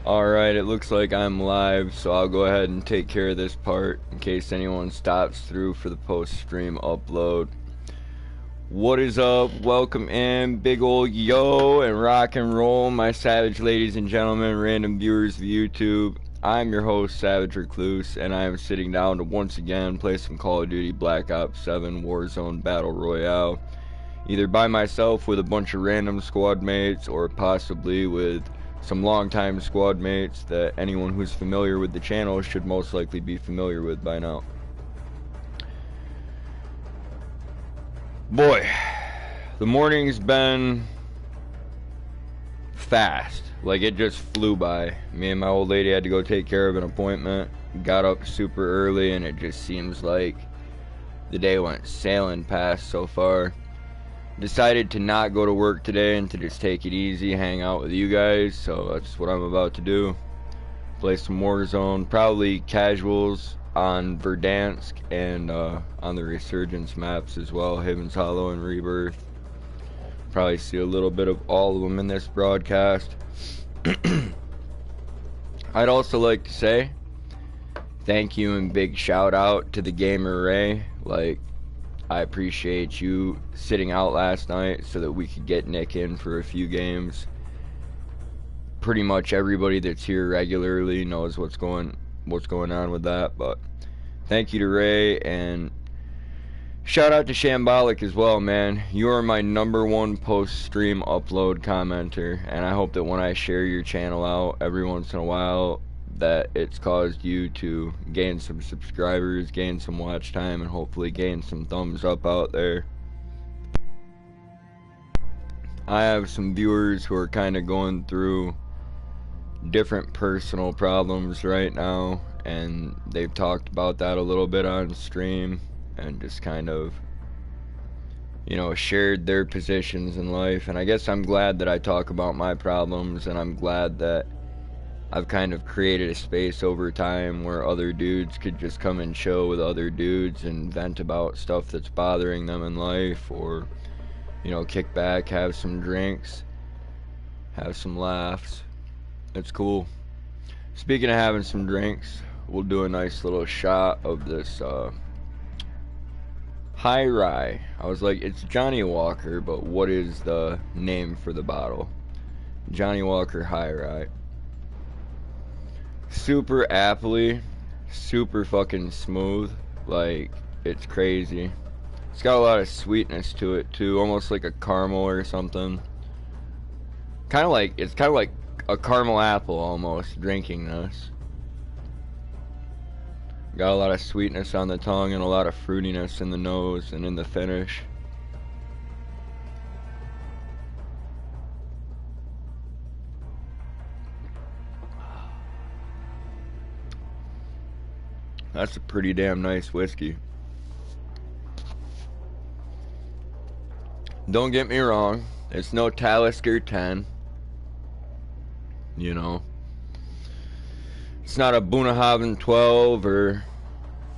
Alright, it looks like I'm live, so I'll go ahead and take care of this part in case anyone stops through for the post-stream upload. What is up? Welcome in, big old yo, and rock and roll, my savage ladies and gentlemen, random viewers of YouTube. I'm your host, Savage-Recluse, and I am sitting down to once again play some Call of Duty Black Ops 7 Warzone Battle Royale. Either by myself with a bunch of random squad mates, or possibly with some longtime squad mates that anyone who's familiar with the channel should most likely be familiar with by now. Boy, the morning's been fast. Like, it just flew by. Me and my old lady had to go take care of an appointment. Got up super early, and it just seems like the day went sailing past so far. Decided to not go to work today and to just take it easy, hang out with you guys, so that's what I'm about to do. Play some Warzone, probably casuals on Verdansk and on the Resurgence maps as well, Haven's Hollow and Rebirth. Probably see a little bit of all of them in this broadcast. I'd also like to say thank you and big shout out to the gamer Ray. Like, I appreciate you sitting out last night so that we could get Nick in for a few games. Pretty much everybody that's here regularly knows what's going on with that, but thank you to Ray, and shout out to Shambolic as well, man. You are my #1 post-stream upload commenter, and I hope that when I share your channel out every once in a while that it's caused you to gain some subscribers, gain some watch time, and hopefully gain some thumbs up out there. I have some viewers who are kind of going through different personal problems right now, and they've talked about that a little bit on stream and just kind of, you know, shared their positions in life. And I guess I'm glad that I talk about my problems, and I'm glad that I've kind of created a space over time where other dudes could just come and chill with other dudes and vent about stuff that's bothering them in life, or, you know, kick back, have some drinks, have some laughs. It's cool. Speaking of having some drinks, we'll do a nice little shot of this High Rye. I was like, it's Johnny Walker, but what is the name for the bottle? Johnny Walker High Rye. Super appley, super fucking smooth, like, it's crazy. It's got a lot of sweetness to it too, almost like a caramel or something. It's kind of like a caramel apple almost, drinking this. Got a lot of sweetness on the tongue and a lot of fruitiness in the nose and in the finish. That's a pretty damn nice whiskey. Don't get me wrong, it's no Talisker 10. You know, it's not a Bunnahabhain 12 or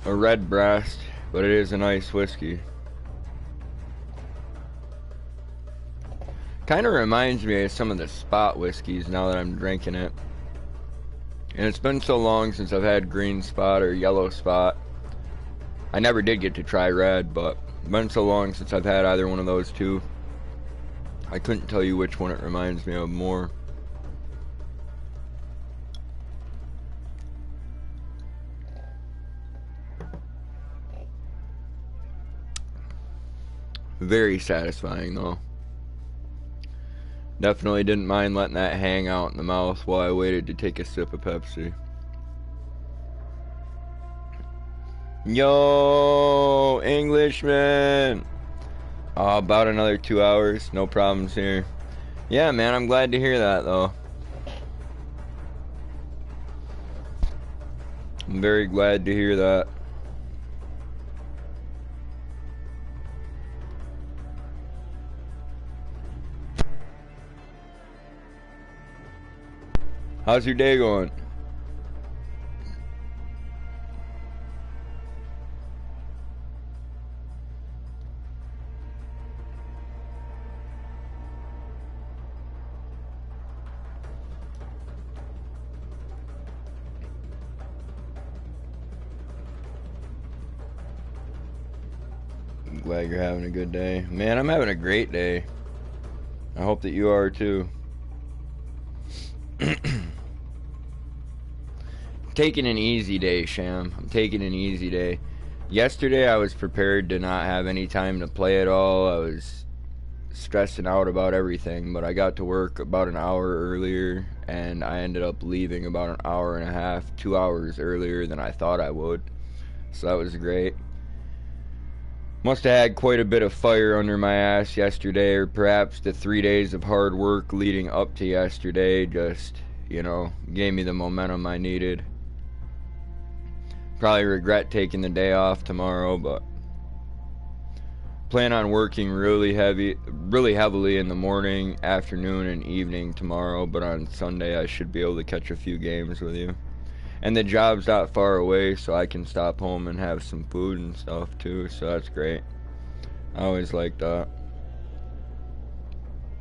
a Redbreast, but it is a nice whiskey. Kind of reminds me of some of the Spot whiskeys now that I'm drinking it. And it's been so long since I've had green Spot or yellow Spot. I never did get to try red, but it's been so long since I've had either one of those two. I couldn't tell you which one it reminds me of more. Very satisfying though. Definitely didn't mind letting that hang out in the mouth while I waited to take a sip of Pepsi. Yo, Englishman! Oh, about another 2 hours, no problems here. Yeah, man, I'm glad to hear that though. I'm very glad to hear that. How's your day going? Glad you're having a good day. Man, I'm having a great day. I hope that you are too. Taking an easy day, Sham. I'm taking an easy day. Yesterday I was prepared to not have any time to play at all. I was stressing out about everything, but I got to work about an hour earlier, and I ended up leaving about an hour and a half, 2 hours earlier than I thought I would. So that was great. Must have had quite a bit of fire under my ass yesterday, or perhaps the 3 days of hard work leading up to yesterday just, you know, gave me the momentum I needed. Probably regret taking the day off tomorrow, but plan on working really heavily in the morning, afternoon, and evening tomorrow, but on Sunday I should be able to catch a few games with you. And the job's not far away, so I can stop home and have some food and stuff too, so that's great. I always like that.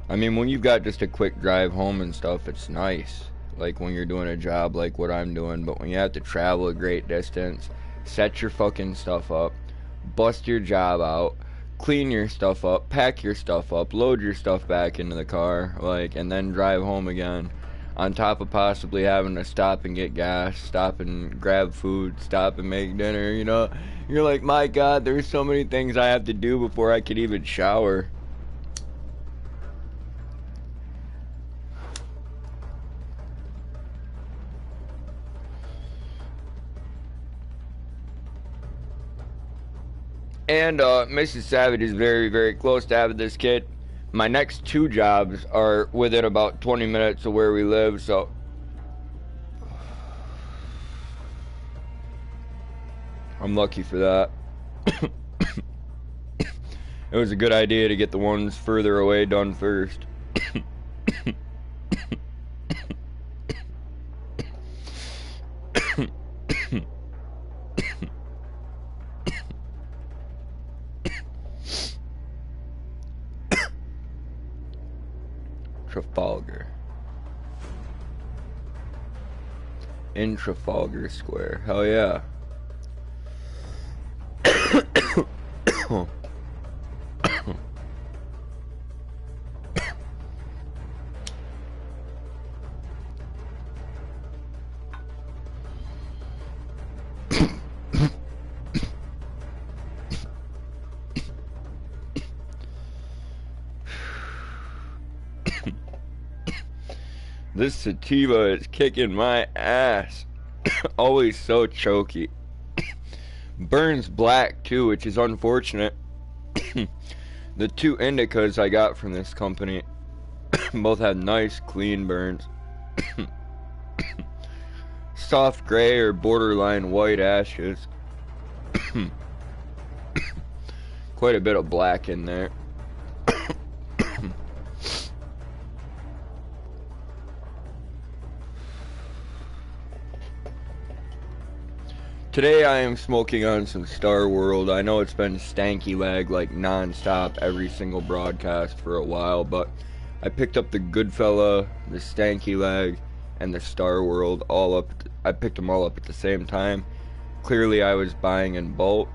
I mean, when you've got just a quick drive home and stuff, it's nice. Like when you're doing a job like what I'm doing, but when you have to travel a great distance, set your fucking stuff up, bust your job out, clean your stuff up, pack your stuff up, load your stuff back into the car, like, and then drive home again. On top of possibly having to stop and get gas, stop and grab food, stop and make dinner, you know? You're like, my God, there's so many things I have to do before I could even shower. And Mrs. Savage is very, very close to having this kid. My next 2 jobs are within about 20 minutes of where we live, so I'm lucky for that. It was a good idea to get the ones further away done first. Trafalgar. In Trafalgar Square. Hell yeah. This sativa is kicking my ass. Always so choky. Burns black too, which is unfortunate. The 2 indicas I got from this company both had nice clean burns. Soft gray or borderline white ashes. Quite a bit of black in there. Today I am smoking on some Star World. I know it's been stanky leg like non-stop every single broadcast for a while, but I picked up the Goodfella, the stanky leg, and the Star World all up. I picked them all up at the same time. Clearly I was buying in bulk,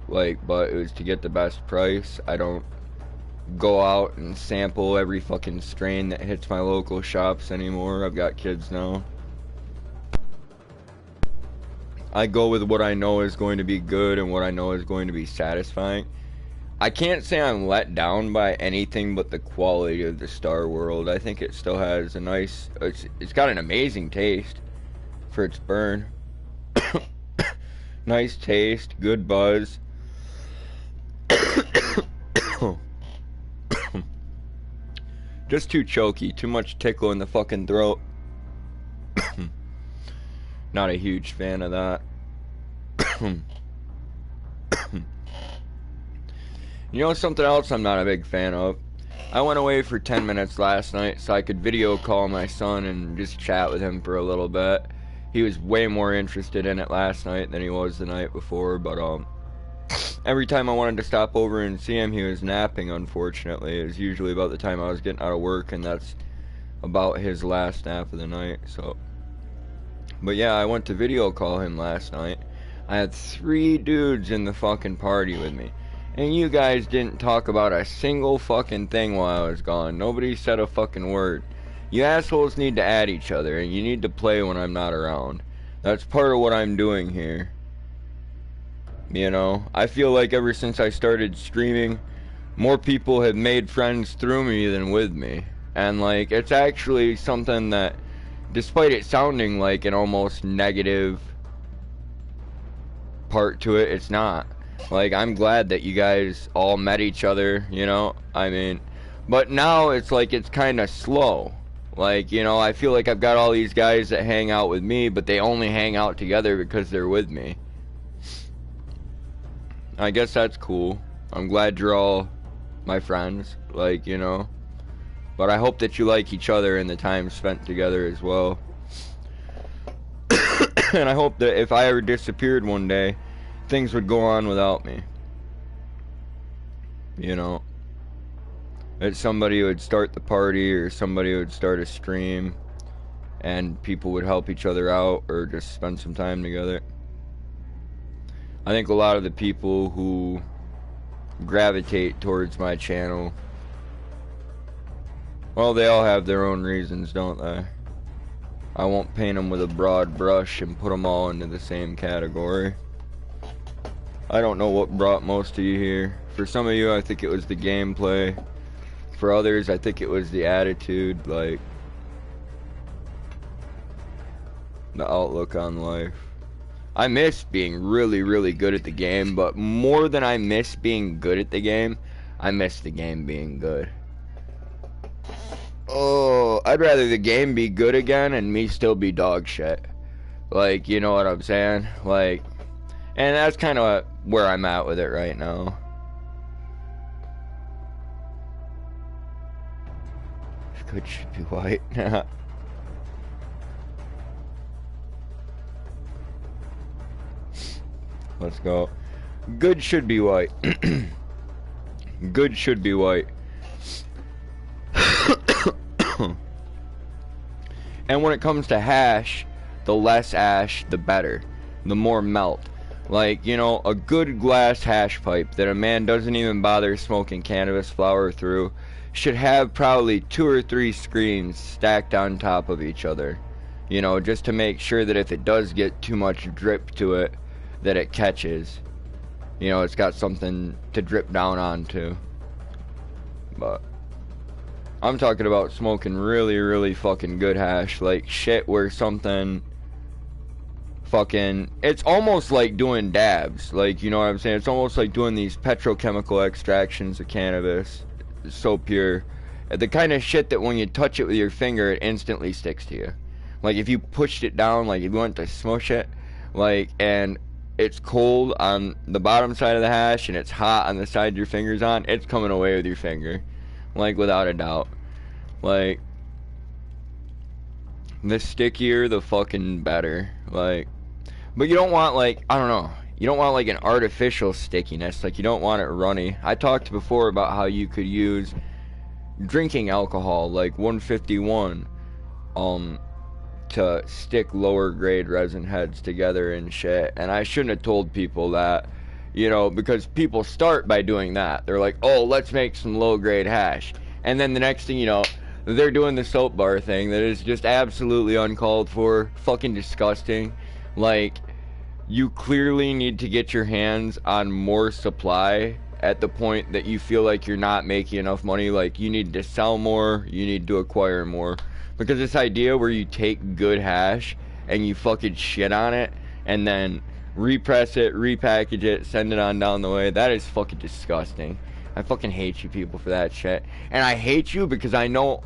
but it was to get the best price. I don't go out and sample every fucking strain that hits my local shops anymore. I've got kids now. I go with what I know is going to be good and what I know is going to be satisfying. I can't say I'm let down by anything but the quality of the Star World. I think it still has a nice, it's got an amazing taste for its burn. Nice taste, good buzz. Just too choky, too much tickle in the fucking throat. Not a huge fan of that. You know something else I'm not a big fan of? I went away for 10 minutes last night so I could video call my son and just chat with him for a little bit. He was way more interested in it last night than he was the night before, but every time I wanted to stop over and see him, he was napping, unfortunately. It was usually about the time I was getting out of work, and that's about his last nap of the night, so. But yeah, I went to video call him last night. I had 3 dudes in the fucking party with me. And you guys didn't talk about a single fucking thing while I was gone. Nobody said a fucking word. You assholes need to add each other, and you need to play when I'm not around. That's part of what I'm doing here. You know, I feel like ever since I started streaming, more people have made friends through me than with me. And like, it's actually something that, despite it sounding like an almost negative part to it, it's not. Like, I'm glad that you guys all met each other, you know, I mean, but now it's like it's kind of slow. Like, you know, I feel like I've got all these guys that hang out with me, but they only hang out together because they're with me. I guess that's cool. I'm glad you're all my friends, like, you know, but I hope that you like each other and the time spent together as well. And I hope that if I ever disappeared one day, things would go on without me. You know, that somebody would start the party or somebody would start a stream and people would help each other out or just spend some time together. I think a lot of the people who gravitate towards my channel, well, they all have their own reasons, don't they? I won't paint them with a broad brush and put them all into the same category. I don't know what brought most of you here. For some of you, I think it was the gameplay. For others, I think it was the attitude, like the outlook on life. I miss being really, really good at the game, but more than I miss being good at the game, I miss the game being good. Oh, I'd rather the game be good again and me still be dog shit. Like, you know what I'm saying? Like, and that's kind of where I'm at with it right now. Good should be white. Let's go. Good should be white. Good should be white. And when it comes to hash, the less ash, the better. The more melt. Like, you know, a good glass hash pipe that a man doesn't even bother smoking cannabis flower through should have probably 2 or 3 screens stacked on top of each other. You know, just to make sure that if it does get too much drip to it, that it catches. You know, it's got something to drip down onto. But I'm talking about smoking really, really fucking good hash. Like shit where something fucking, it's almost like doing dabs. Like, you know what I'm saying? It's almost like doing these petrochemical extractions of cannabis. It's so pure. The kind of shit that when you touch it with your finger, it instantly sticks to you. Like if you pushed it down, like if you went to smush it, like, and it's cold on the bottom side of the hash and it's hot on the side your finger's on, it's coming away with your finger. Like, without a doubt. Like, the stickier, the fucking better. Like, but you don't want, like, I don't know, you don't want, like, an artificial stickiness. Like, you don't want it runny. I talked before about how you could use drinking alcohol, like 151, to stick lower grade resin heads together and shit. And I shouldn't have told people that, you know, because people start by doing that. They're like, oh, let's make some low grade hash. And then the next thing you know, they're doing the soap bar thing that is just absolutely uncalled for, fucking disgusting. Like, you clearly need to get your hands on more supply at the point that you feel like you're not making enough money. Like, you need to sell more, you need to acquire more. Because this idea where you take good hash and you fucking shit on it and then repress it, repackage it, send it on down the way, that is fucking disgusting. I fucking hate you people for that shit. And I hate you because I know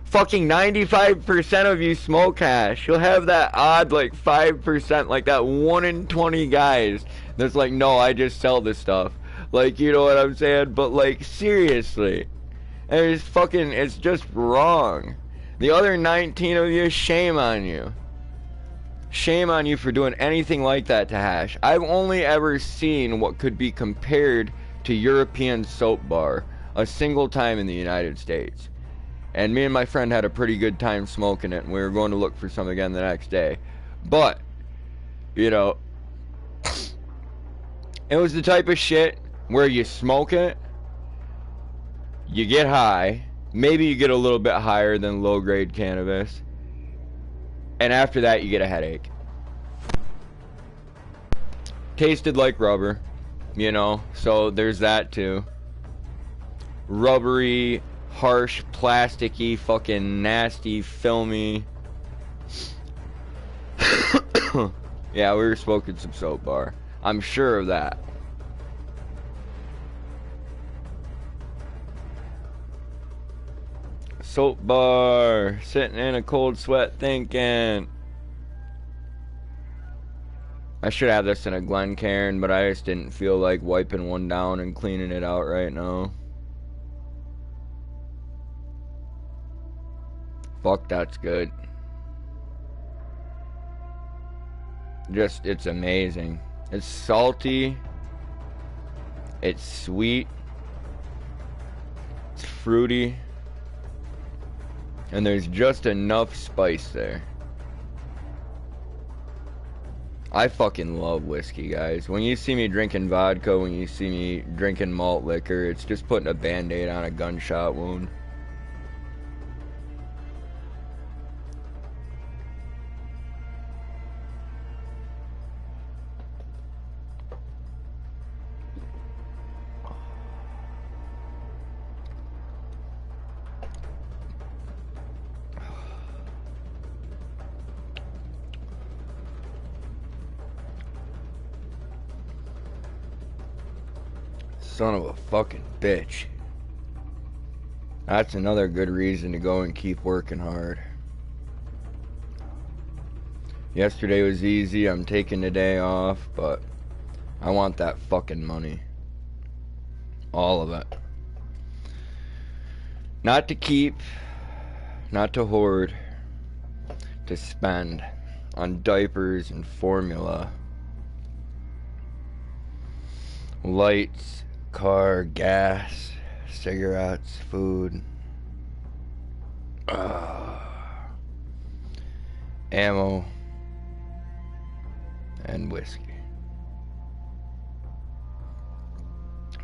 fucking 95% of you smoke hash. You'll have that odd like 5%, like that 1 in 20 guys that's like, no, I just sell this stuff. Like, you know what I'm saying? But like, seriously. And it's fucking, it's just wrong. The other 19 of you, shame on you. Shame on you for doing anything like that to hash. I've only ever seen what could be compared to European soap bar a single time in the United States. And me and my friend had a pretty good time smoking it, and we were going to look for some again the next day. But, you know, it was the type of shit where you smoke it, you get high, maybe you get a little bit higher than low-grade cannabis, and after that you get a headache. Tasted like rubber, you know, so there's that too. Rubbery, harsh, plasticky, fucking nasty, filmy. Yeah, we were smoking some soap bar. I'm sure of that. Soap bar, sitting in a cold sweat thinking. I should have this in a Glencairn, but I just didn't feel like wiping one down and cleaning it out right now. Fuck, that's good. Just, it's amazing. It's salty. It's sweet. It's fruity. And there's just enough spice there. I fucking love whiskey, guys. When you see me drinking vodka, when you see me drinking malt liquor, it's just putting a band-aid on a gunshot wound. Son of a fucking bitch. That's another good reason to go and keep working hard. Yesterday was easy. I'm taking the day off, but I want that fucking money. All of it. Not to keep, not to hoard, to spend on diapers and formula, lights, car, gas, cigarettes, food, ammo, and whiskey.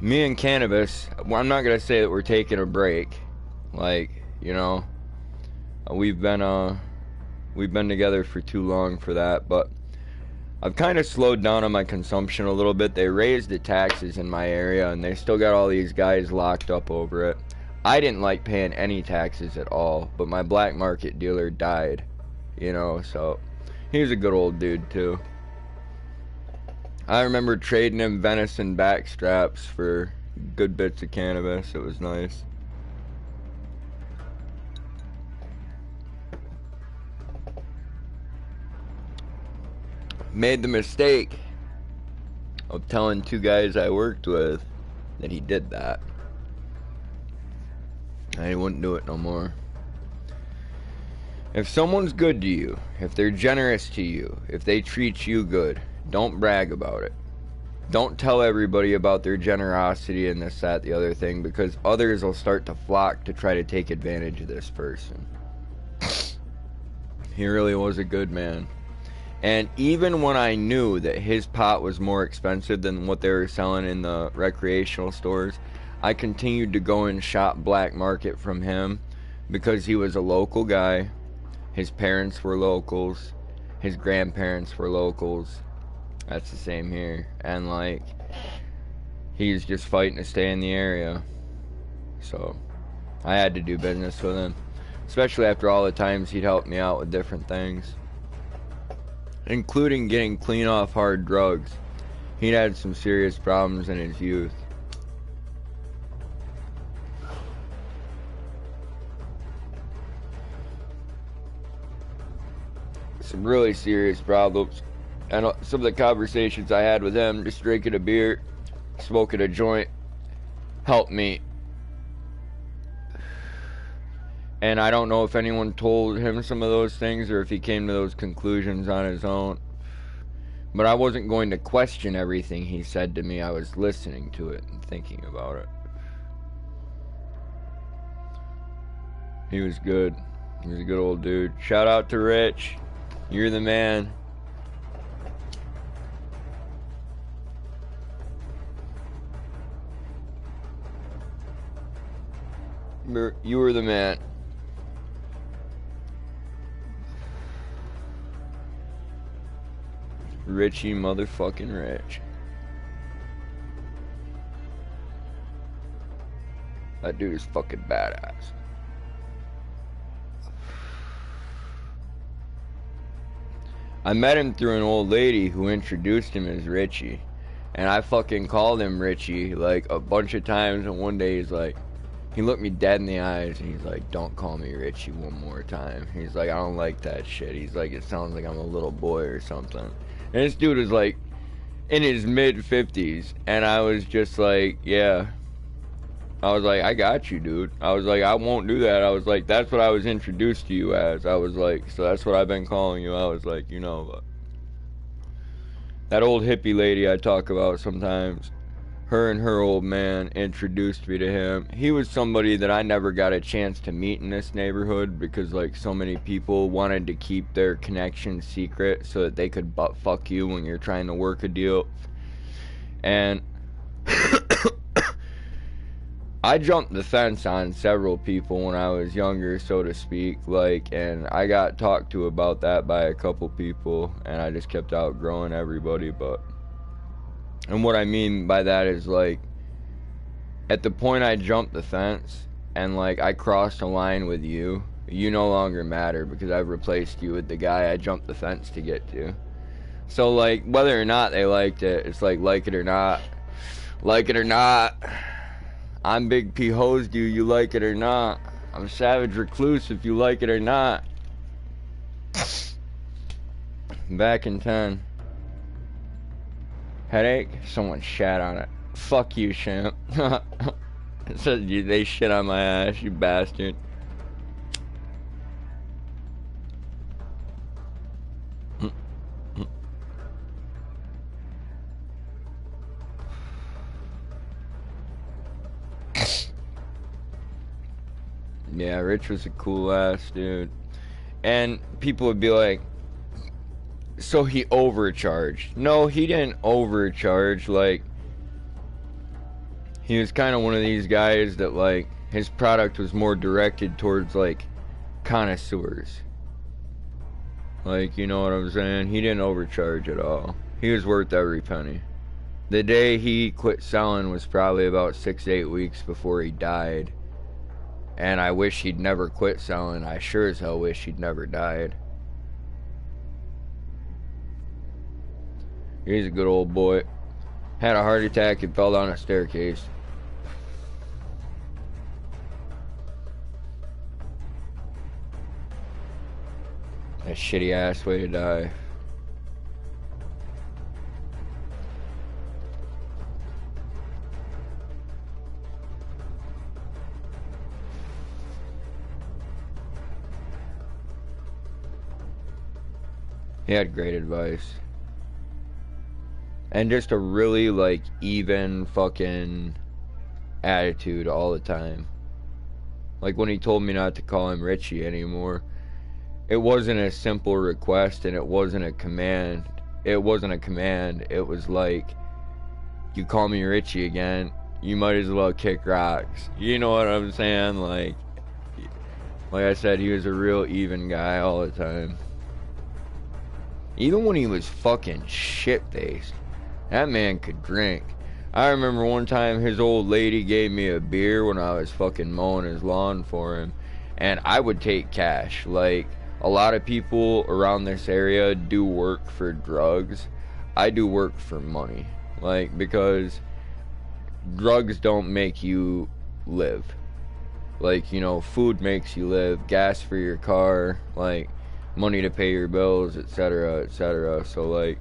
Me and cannabis, well, I'm not gonna say that we're taking a break. Like, you know, we've been together for too long for that, but I've kind of slowed down on my consumption a little bit. They raised the taxes in my area, and they still got all these guys locked up over it. I didn't like paying any taxes at all, but my black market dealer died, you know, so he was a good old dude, too. I remember trading him venison backstraps for good bits of cannabis. It was nice. Made the mistake of telling two guys I worked with that he did that. I wouldn't do it no more. If someone's good to you, if they're generous to you, if they treat you good, don't brag about it. Don't tell everybody about their generosity and this, that, the other thing, because others will start to flock to try to take advantage of this person. He really was a good man. And even when I knew that his pot was more expensive than what they were selling in the recreational stores, I continued to go and shop black market from him because he was a local guy. His parents were locals. His grandparents were locals. That's the same here. And like, he's just fighting to stay in the area. So I had to do business with him, especially after all the times he'd helped me out with different things, including getting clean off hard drugs. He'd had some serious problems in his youth. Some really serious problems. And some of the conversations I had with him, just drinking a beer, smoking a joint, helped me. And I don't know if anyone told him some of those things or if he came to those conclusions on his own. But I wasn't going to question everything he said to me. I was listening to it and thinking about it. He was good. He was a good old dude. Shout out to Rich. You're the man. You were the man. Richie motherfucking Rich. That dude is fucking badass. I met him through an old lady who introduced him as Richie. And I fucking called him Richie like a bunch of times, and one day he's like, he looked me dead in the eyes and he's like, don't call me Richie one more time. He's like, I don't like that shit. He's like, it sounds like I'm a little boy or something. And this dude is like in his mid-50s, and I was just like, yeah. I was like, I got you, dude. I was like, I won't do that. I was like, that's what I was introduced to you as. I was like, so that's what I've been calling you. I was like, you know, but that old hippie lady I talk about sometimes, her and her old man introduced me to him. He was somebody that I never got a chance to meet in this neighborhood because, like, so many people wanted to keep their connection secret so that they could butt fuck you when you're trying to work a deal. And I jumped the fence on several people when I was younger, so to speak, like, and I got talked to about that by a couple people, and I just kept outgrowing everybody. But, and what I mean by that is, like, at the point I jumped the fence, and, like, I crossed a line with you, you no longer matter, because I've replaced you with the guy I jumped the fence to get to. So, like, whether or not they liked it, it's like it or not, I'm BigP-Hosed-You, you like it or not. I'm Savage-Recluse if you like it or not. Back in 10. Headache? Someone shat on it. Fuck you, champ. It says they shit on my ass, you bastard. Yeah, Rich was a cool ass dude. And people would be like, so he overcharged. No, he didn't overcharge. Like, he was kind of one of these guys that, like, his product was more directed towards, like, connoisseurs. Like, you know what I'm saying? He didn't overcharge at all. He was worth every penny. The day he quit selling was probably about 6 to 8 weeks before he died. And I wish he'd never quit selling. I sure as hell wish he'd never died. He's a good old boy. Had a heart attack and fell down a staircase. A shitty ass way to die. He had great advice. And just a really, like, even fucking attitude all the time. Like, when he told me not to call him Richie anymore, it wasn't a simple request and it wasn't a command. It wasn't a command. It was like, you call me Richie again, you might as well kick rocks. You know what I'm saying? Like I said, he was a real even guy all the time. Even when he was fucking shit-faced, that man could drink. I remember one time his old lady gave me a beer when I was fucking mowing his lawn for him, and I would take cash. Like, a lot of people around this area do work for drugs. I do work for money. Like, because drugs don't make you live. Like, you know, food makes you live, gas for your car, like, money to pay your bills, etc., etc. So, like,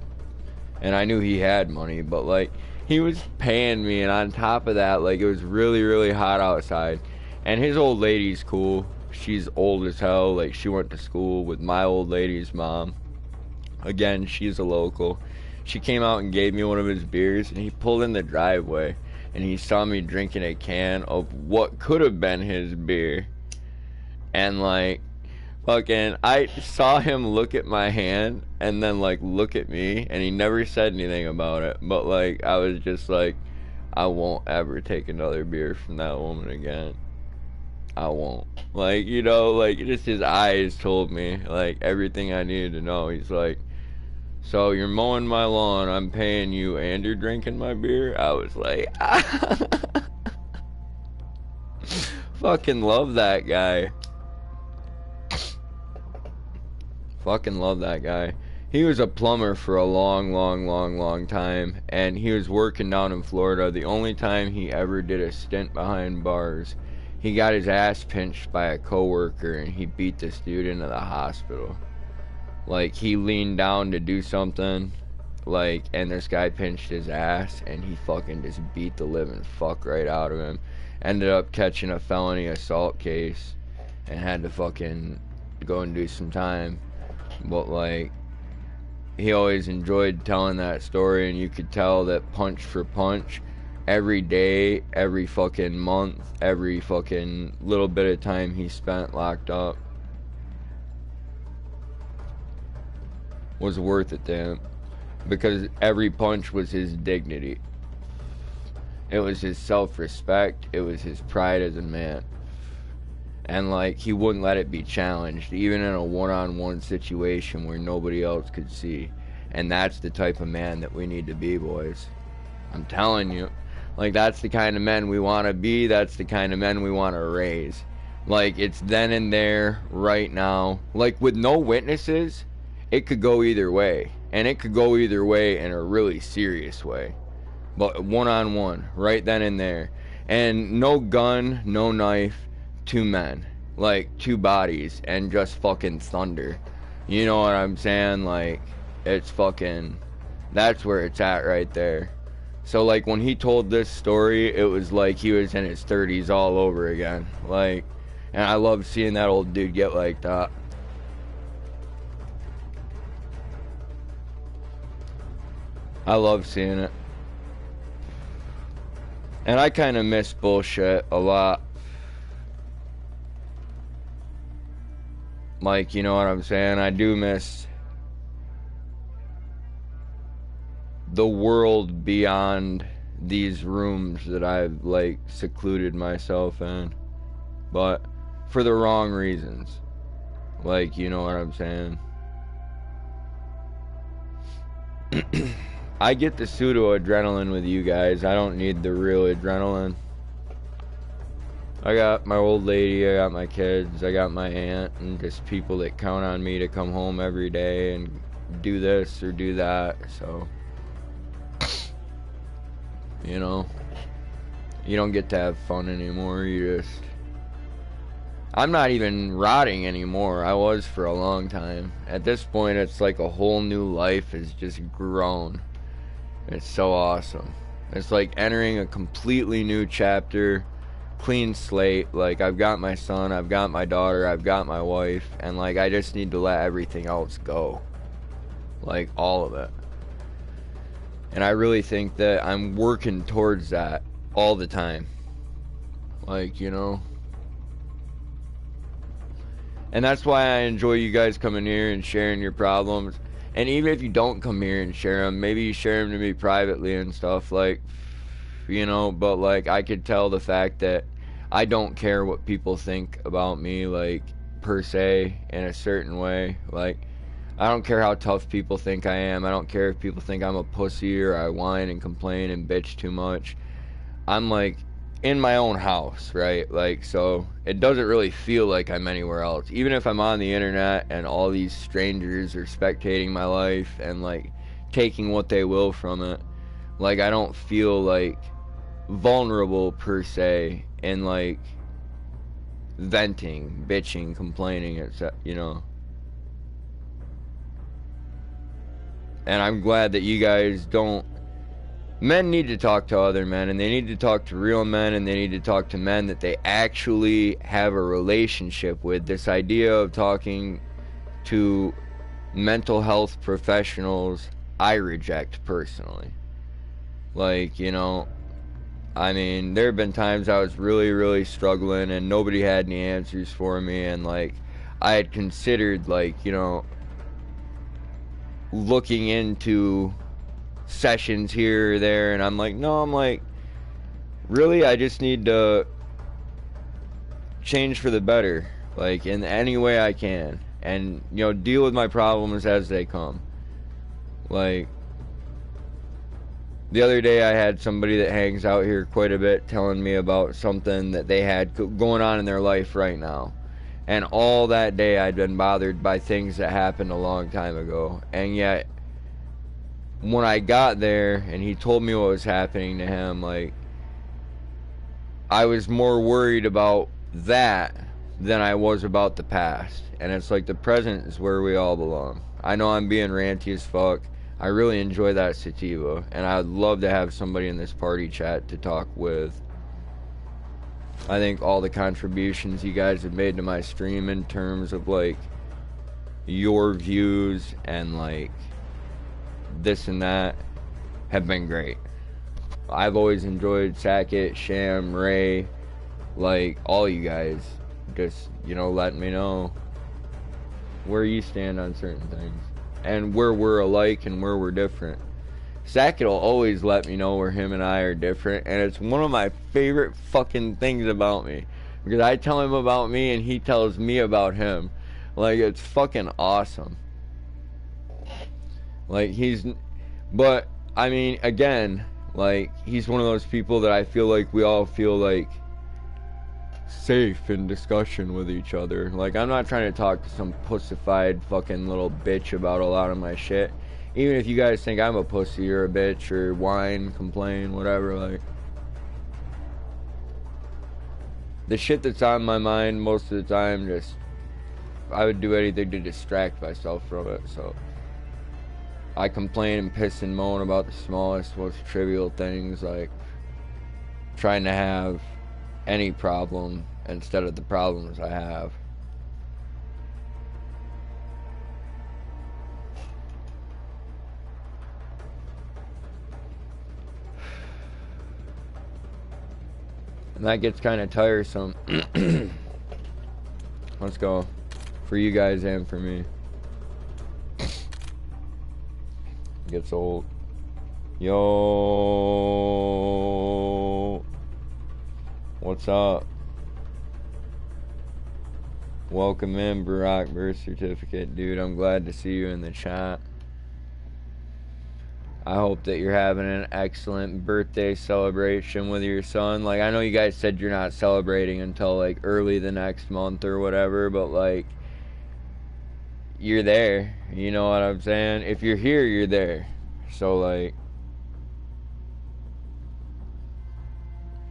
and I knew he had money, but, like, he was paying me, and on top of that, like, it was really, really hot outside, and his old lady's cool. She's old as hell. Like, she went to school with my old lady's mom. Again, she's a local. She came out and gave me one of his beers, and he pulled in the driveway, and he saw me drinking a can of what could have been his beer, and, like, fucking, I saw him look at my hand and then, like, look at me, and he never said anything about it. But, like, I was just like, I won't ever take another beer from that woman again. I won't. Like, you know, like, just his eyes told me, like, everything I needed to know. He's like, so you're mowing my lawn, I'm paying you, and you're drinking my beer? I was like, fucking love that guy. Fucking love that guy. He was a plumber for a long time, and he was working down in Florida. The only time he ever did a stint behind bars, he got his ass pinched by a coworker, and he beat this dude into the hospital. Like, he leaned down to do something, like, and this guy pinched his ass, and he fucking just beat the living fuck right out of him. Ended up catching a felony assault case, and had to fucking go and do some time. But, like, he always enjoyed telling that story, and you could tell that punch for punch, every day, every fucking month, every fucking little bit of time he spent locked up was worth it to him, because every punch was his dignity. It was his self-respect. It was his pride as a man. And, like, he wouldn't let it be challenged, even in a one-on-one situation where nobody else could see. And that's the type of man that we need to be, boys. I'm telling you. Like, that's the kind of men we want to be. That's the kind of men we want to raise. Like, it's then and there, right now. Like, with no witnesses, it could go either way. And it could go either way in a really serious way. But one-on-one, right then and there. And no gun, no knife. Two men, like two bodies, and just fucking thunder. You know what I'm saying? Like, it's fucking, that's where it's at right there. So, like, when he told this story, it was like he was in his 30s all over again. Like, and I love seeing that old dude get like that. I love seeing it. And I kind of miss bullshit a lot. Like, you know what I'm saying? I do miss the world beyond these rooms that I've, like, secluded myself in. But for the wrong reasons. Like, you know what I'm saying? I get the pseudo adrenaline with you guys. I don't need the real adrenaline. I got my old lady, I got my kids, I got my aunt, and just people that count on me to come home every day and do this or do that. So, you know, you don't get to have fun anymore. You just, I'm not even rotting anymore. I was for a long time. At this point, it's like a whole new life has just grown. It's so awesome. It's like entering a completely new chapter. Clean slate. Like, I've got my son, I've got my daughter, I've got my wife, and, like, I just need to let everything else go. Like, all of it. And I really think that I'm working towards that all the time. Like, you know. And that's why I enjoy you guys coming here and sharing your problems. And even if you don't come here and share them, maybe you share them to me privately and stuff, like, you know, but, like, I could tell the fact that I don't care what people think about me, like, per se, in a certain way. Like, I don't care how tough people think I am. I don't care if people think I'm a pussy or I whine and complain and bitch too much. I'm, like, in my own house, right? Like, so it doesn't really feel like I'm anywhere else. Even if I'm on the internet and all these strangers are spectating my life and, like, taking what they will from it, like, I don't feel, like, vulnerable per se in, like, venting, bitching, complaining, etc., you know. And I'm glad that you guys don't. Men need to talk to other men, and they need to talk to real men, and they need to talk to men that they actually have a relationship with. This idea of talking to mental health professionals, I reject personally. Like, you know, I mean, there have been times I was really, really struggling and nobody had any answers for me, and, like, I had considered, like, you know, looking into sessions here or there, and I'm like, no, I'm like, really, I just need to change for the better, like in any way I can, and you know, deal with my problems as they come. Like the other day I had somebody that hangs out here quite a bit telling me about something that they had going on in their life right now. And all that day I'd been bothered by things that happened a long time ago. And yet, when I got there and he told me what was happening to him, like, I was more worried about that than I was about the past. And it's like the present is where we all belong. I know I'm being ranty as fuck. I really enjoy that sativa, and I'd love to have somebody in this party chat to talk with. I think all the contributions you guys have made to my stream in terms of like your views and like this and that have been great. I've always enjoyed Sackett, Sham, Ray, like all you guys. Just, you know, letting me know where you stand on certain things and where we're alike and where we're different. Sackett will always let me know where him and I are different, and it's one of my favorite fucking things about me, because I tell him about me and he tells me about him. Like, it's fucking awesome. Like, but I mean, again, like, he's one of those people that I feel like we all feel like safe in discussion with each other. Like, I'm not trying to talk to some pussified fucking little bitch about a lot of my shit. Even if you guys think I'm a pussy or a bitch or whine, complain, whatever, like, the shit that's on my mind most of the time, just, I would do anything to distract myself from it. So I complain and piss and moan about the smallest, most trivial things, like trying to have any problem instead of the problems I have. And that gets kind of tiresome. Let's go. For you guys and for me. It gets old. Yo. What's up? Welcome in, Barack birth certificate. Dude, I'm glad to see you in the chat. I hope that you're having an excellent birthday celebration with your son. Like, I know you guys said you're not celebrating until, like, early the next month or whatever, but, like, you're there. You know what I'm saying? If you're here, you're there. So, like,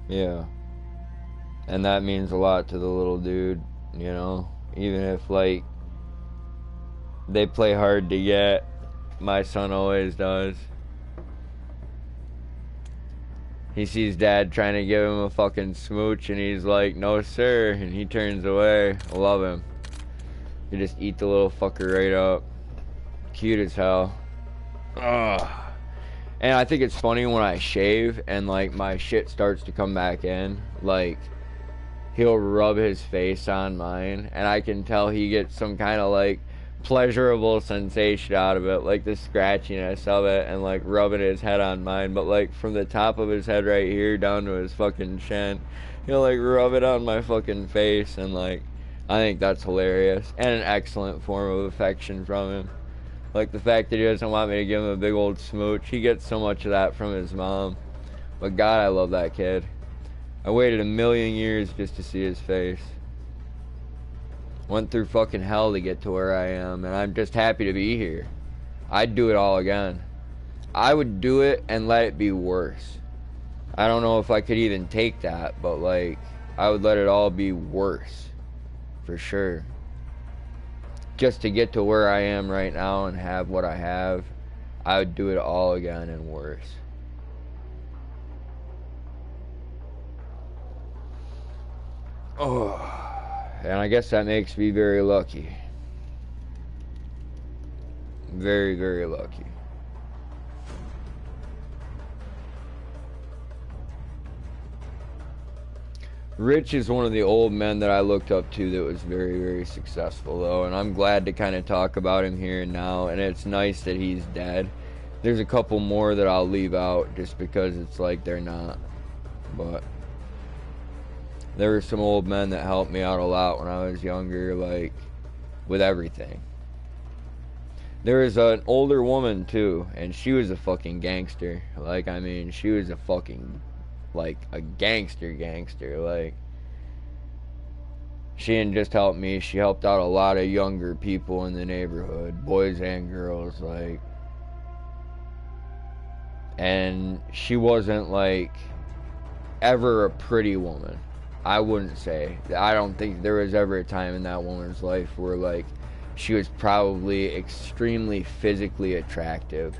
yeah. And that means a lot to the little dude, you know? Even if, like, they play hard to get. My son always does. He sees dad trying to give him a fucking smooch and he's like, no sir, and he turns away. I love him. You just eat the little fucker right up. Cute as hell. Ugh. And I think it's funny when I shave and like my shit starts to come back in. Like, he'll rub his face on mine and I can tell he gets some kind of like pleasurable sensation out of it, like the scratchiness of it and like rubbing his head on mine. But like from the top of his head right here down to his fucking chin, he'll like rub it on my fucking face, and like I think that's hilarious and an excellent form of affection from him. Like the fact that he doesn't want me to give him a big old smooch. He gets so much of that from his mom. But God, I love that kid. I waited 1,000,000 years just to see his face. Went through fucking hell to get to where I am, and I'm just happy to be here. I'd do it all again. I would do it and let it be worse. I don't know if I could even take that, but like, I would let it all be worse. For sure. Just to get to where I am right now and have what I have, I would do it all again and worse. Oh. And I guess that makes me very lucky. Very, very lucky. Rich is one of the old men that I looked up to that was very, very successful, though. And I'm glad to kind of talk about him here and now. And it's nice that he's dead. There's a couple more that I'll leave out just because it's like they're not. But There were some old men that helped me out a lot when I was younger, like, with everything. There was an older woman, too, and she was a fucking gangster. Like, I mean, she was a fucking, like, a gangster. Like, she didn't just help me, she helped out a lot of younger people in the neighborhood, boys and girls, like. And she wasn't, like, ever a pretty woman. I wouldn't say. I don't think there was ever a time in that woman's life where, like, she was probably extremely physically attractive.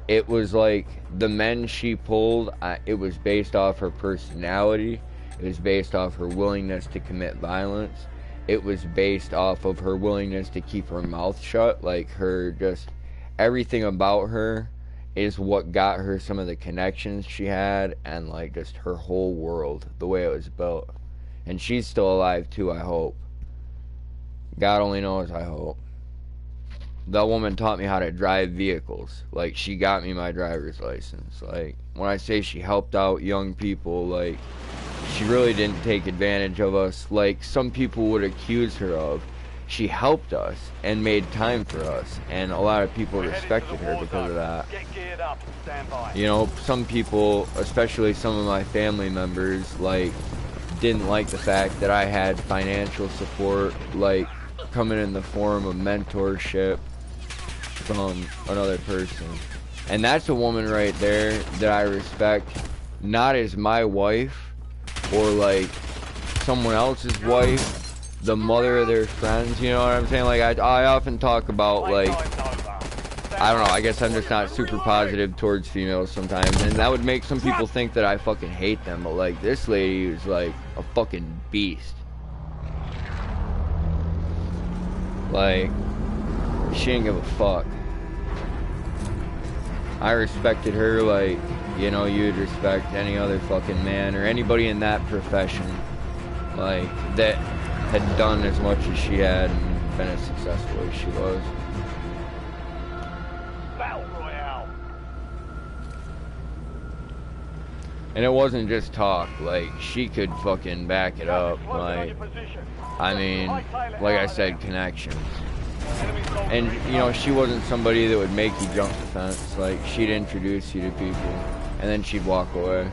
It was like the men she pulled, it was based off her personality. It was based off her willingness to commit violence. It was based off of her willingness to keep her mouth shut. Like, her, just everything about her is what got her some of the connections she had, and, like, just her whole world, the way it was built. And she's still alive too, I hope. God only knows, I hope. That woman taught me how to drive vehicles. Like, she got me my driver's license. Like, when I say she helped out young people, like, she really didn't take advantage of us like some people would accuse her of. She helped us and made time for us, and a lot of people respected her because of that. You know, some people, especially some of my family members, like, didn't like the fact that I had financial support, like, coming in the form of mentorship from another person. And that's a woman right there that I respect, not as my wife or, like, someone else's wife, the mother of their friends, you know what I'm saying? Like, I often talk about, like, I don't know, I guess I'm just not super positive towards females sometimes, and that would make some people think that I fucking hate them, but, like, this lady is, like, a fucking beast. Like, she didn't give a fuck. I respected her like, you know, you'd respect any other fucking man or anybody in that profession, like, that had done as much as she had and been as successful as she was. Battle Royale. And it wasn't just talk, like, she could fucking back it up, like, I mean, like I said, connections. And, you know, she wasn't somebody that would make you jump the fence. Like, she'd introduce you to people, and then she'd walk away.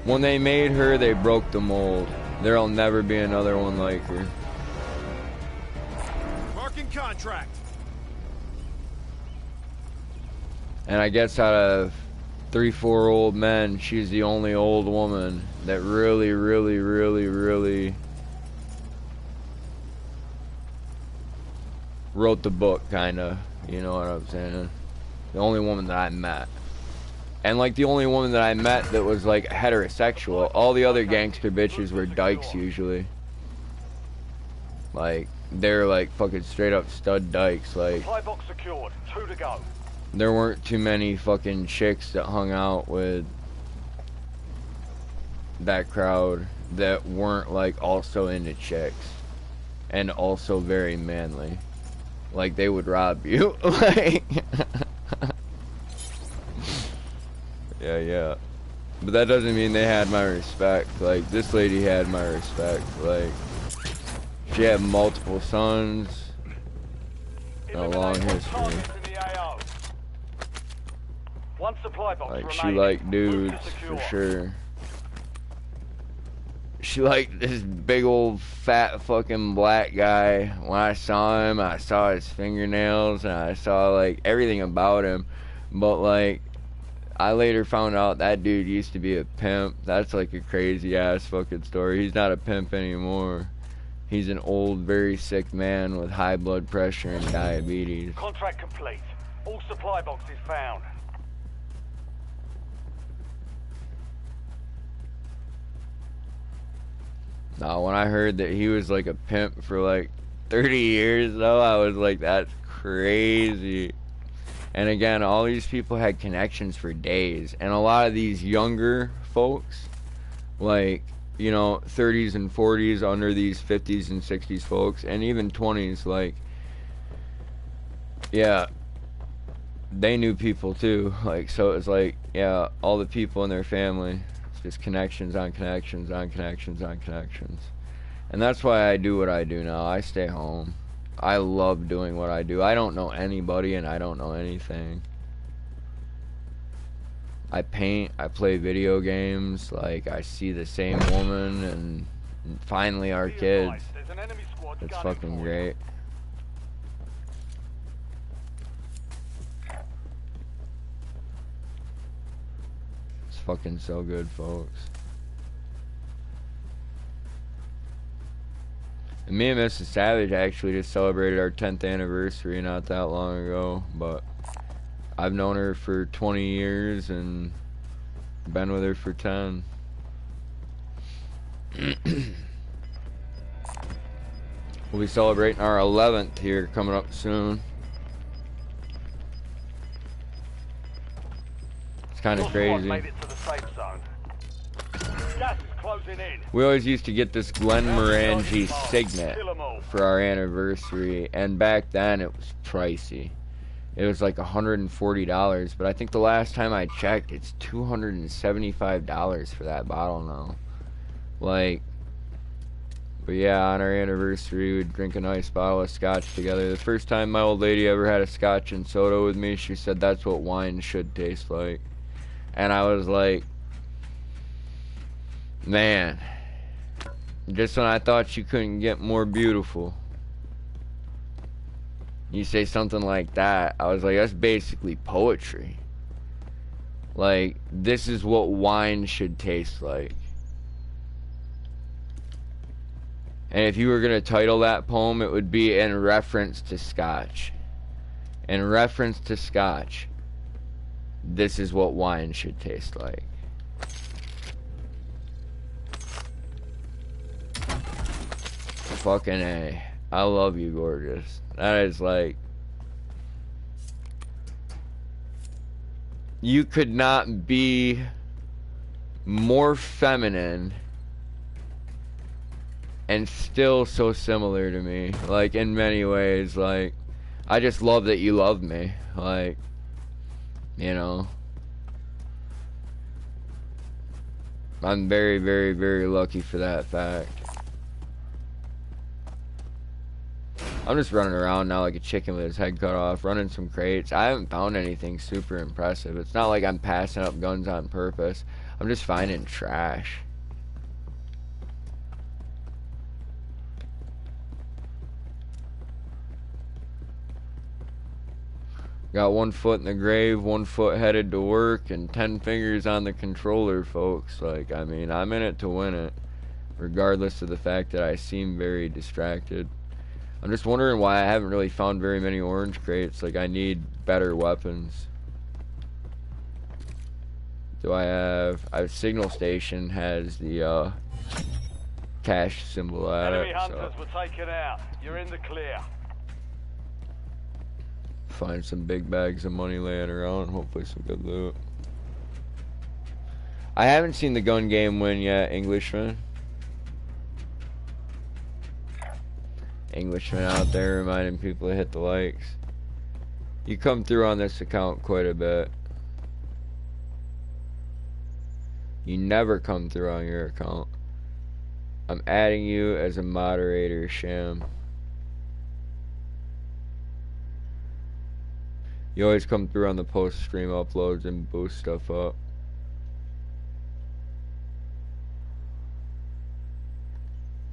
When they made her, they broke the mold. There'll never be another one like her. Marking contract. And I guess out of 3-4 old men, she's the only old woman that really wrote the book, kinda. You know what I'm saying? The only woman that I met. And, like, the only woman that I met that was, like, heterosexual. All the other gangster bitches were dykes, usually. Like, they're, like, fucking straight up stud dykes. Like, box secured. 2 to go. There weren't too many fucking chicks that hung out with that crowd that weren't, like, also into chicks and also very manly. Like, they would rob you. Like, yeah. But that doesn't mean they had my respect. Like, this lady had my respect. Like, she had multiple sons and a long history. Like, she liked dudes, for sure. She liked this big old fat fucking black guy. When I saw him, I saw his fingernails and I saw, like, everything about him. But, like, I later found out that dude used to be a pimp. That's, like, a crazy ass fucking story. He's not a pimp anymore. He's an old, very sick man with high blood pressure and diabetes. Contract complete. All supply boxes found. Now, when I heard that he was, like, a pimp for, like, 30 years, though, I was like, that's crazy. And again, all these people had connections for days. And a lot of these younger folks, like, you know, 30s and 40s under these 50s and 60s folks, and even 20s, like, yeah, they knew people too. Like, so it was like, Yeah, all the people in their family. It's just connections on connections on connections on connections. And that's why I do what I do now. I stay home. I love doing what I do. I don't know anybody and I don't know anything. I paint, I play video games, like I see the same woman and finally our kids. It's fucking great. It's fucking so good, folks. And me and Mrs. Savage actually just celebrated our 10th anniversary not that long ago, but I've known her for 20 years and been with her for 10. We'll be celebrating our 11th here coming up soon. It's kind of crazy. We always used to get this Glenmorangie Signet for our anniversary, and back then it was pricey. It was like $140, but I think the last time I checked, it's $275 for that bottle now. Like, but yeah, on our anniversary, we'd drink a nice bottle of scotch together. The first time my old lady ever had a scotch and soda with me, she said that's what wine should taste like. And I was like, man, just when I thought you couldn't get more beautiful, you say something like that. I was like, that's basically poetry. Like, this is what wine should taste like. And if you were going to title that poem, it would be in reference to scotch. In reference to scotch, this is what wine should taste like. Fucking A. I love you, gorgeous. That is like... You could not be more feminine and still so similar to me. Like, in many ways, like... I just love that you love me. Like, you know... I'm very, very, very lucky for that fact. I'm just running around now like a chicken with his head cut off, running some crates. I haven't found anything super impressive. It's not like I'm passing up guns on purpose. I'm just finding trash. Got 1 foot in the grave, 1 foot headed to work, and 10 fingers on the controller, folks. Like, I mean, I'm in it to win it, regardless of the fact that I seem very distracted. I'm just wondering why I haven't really found very many orange crates. Like, I need better weapons. Do I have... Signal Station has the, cash symbol at it. Enemy hunters were taken out. You're in the clear. Find some big bags of money laying around. Hopefully some good loot. I haven't seen the gun game win yet, Englishman. Englishman out there reminding people to hit the likes. You come through on this account quite a bit. You never come through on your account. I'm adding you as a moderator, Sham. You always come through on the post-stream uploads and boost stuff up.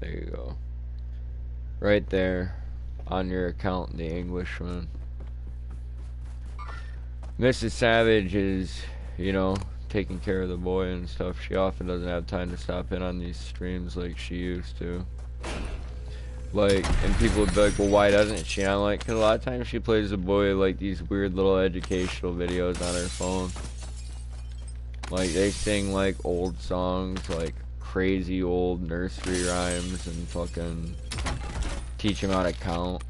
There you go. Right there on your account, the Englishman. Mrs. Savage is, you know, taking care of the boy and stuff. She often doesn't have time to stop in on these streams like she used to. Like, and people would be like, well, why doesn't she? And I'm like, 'cause a lot of times she plays the boy like these weird little educational videos on her phone. Like, they sing like old songs, like crazy old nursery rhymes, and fucking teach him how to count.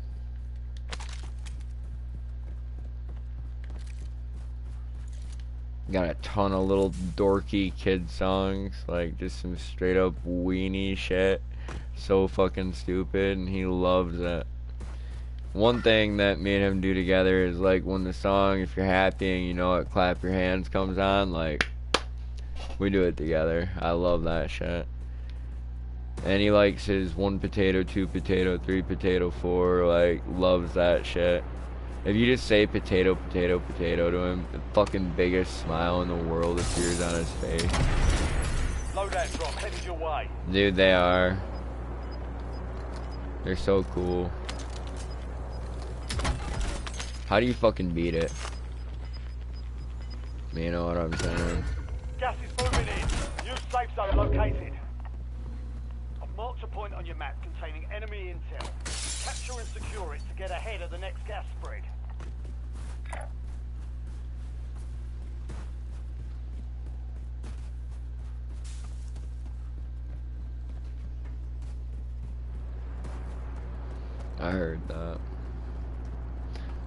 Got a ton of little dorky kid songs, like just some straight up weenie shit. So fucking stupid, and he loves it. one thing that me and him do together is like when the song, if you're happy and you know it, clap your hands comes on, like we do it together. I love that shit. And he likes his 1 potato, 2 potato, 3 potato, 4, like loves that shit. If you just say potato, potato, potato to him, the fucking biggest smile in the world appears on his face. Loadout drop headed your way. Dude, they are. They're so cool. How do you fucking beat it? You know what I'm saying? Gas is moving in. New safe zone located. I've marked a point on your map containing enemy intel. Capture and secure it to get ahead of the next gas spread. I heard that.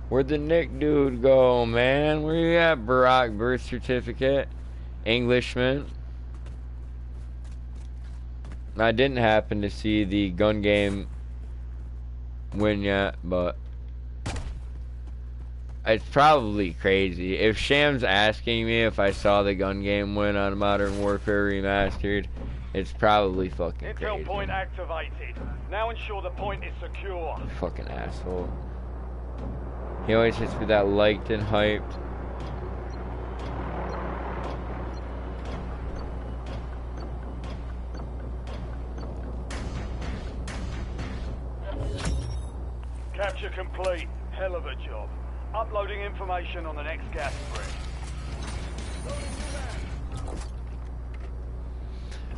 Where'd the Nick dude go, man? Where you at, Barack? Birth certificate? Englishman? I didn't happen to see the gun game win yet, but it's probably crazy. If Sham's asking me if I saw the gun game win on Modern Warfare Remastered, it's probably fucking crazy. Intel point activated. Now ensure the point is secure. Fucking asshole. He always hits me that liked and hyped. Capture complete. Hell of a job. Uploading information on the next gas spread.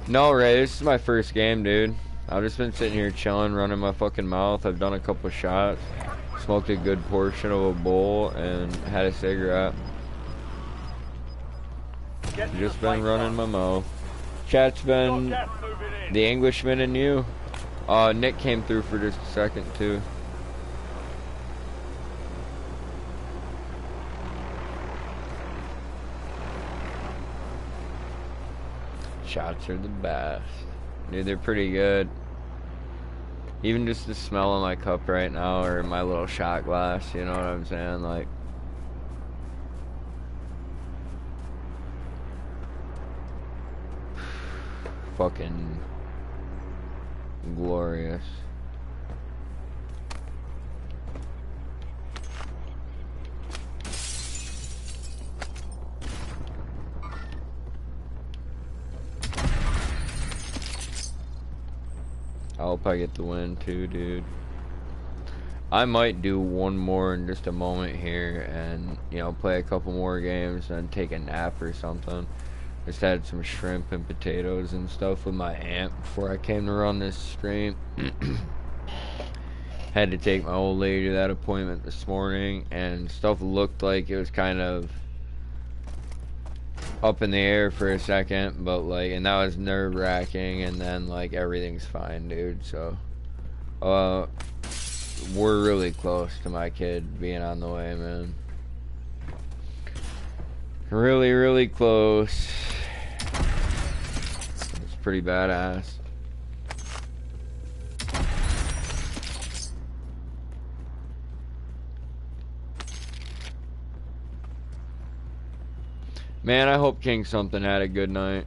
No, Ray, this is my first game, dude. I've just been sitting here chilling, running my fucking mouth. I've done a couple shots, smoked a good portion of a bowl, and had a cigarette. Just been running my mouth. Chat's been the Englishman and you. Nick came through for just a second, too. Shots are the best. Dude, they're pretty good. Even just the smell of my cup right now, or my little shot glass, you know what I'm saying? Like, fucking glorious. I hope I get the win too, dude. I might do one more in just a moment here and, you know, play a couple more games and take a nap or something. Just had some shrimp and potatoes and stuff with my aunt before I came to run this stream. Had to take my old lady to that appointment this morning, and stuff looked like it was kind of up in the air for a second, but like, and that was nerve-wracking, and then like everything's fine, dude. So we're really close to my kid being on the way, man. Really, really close. It's pretty badass. Man, I hope King Something had a good night.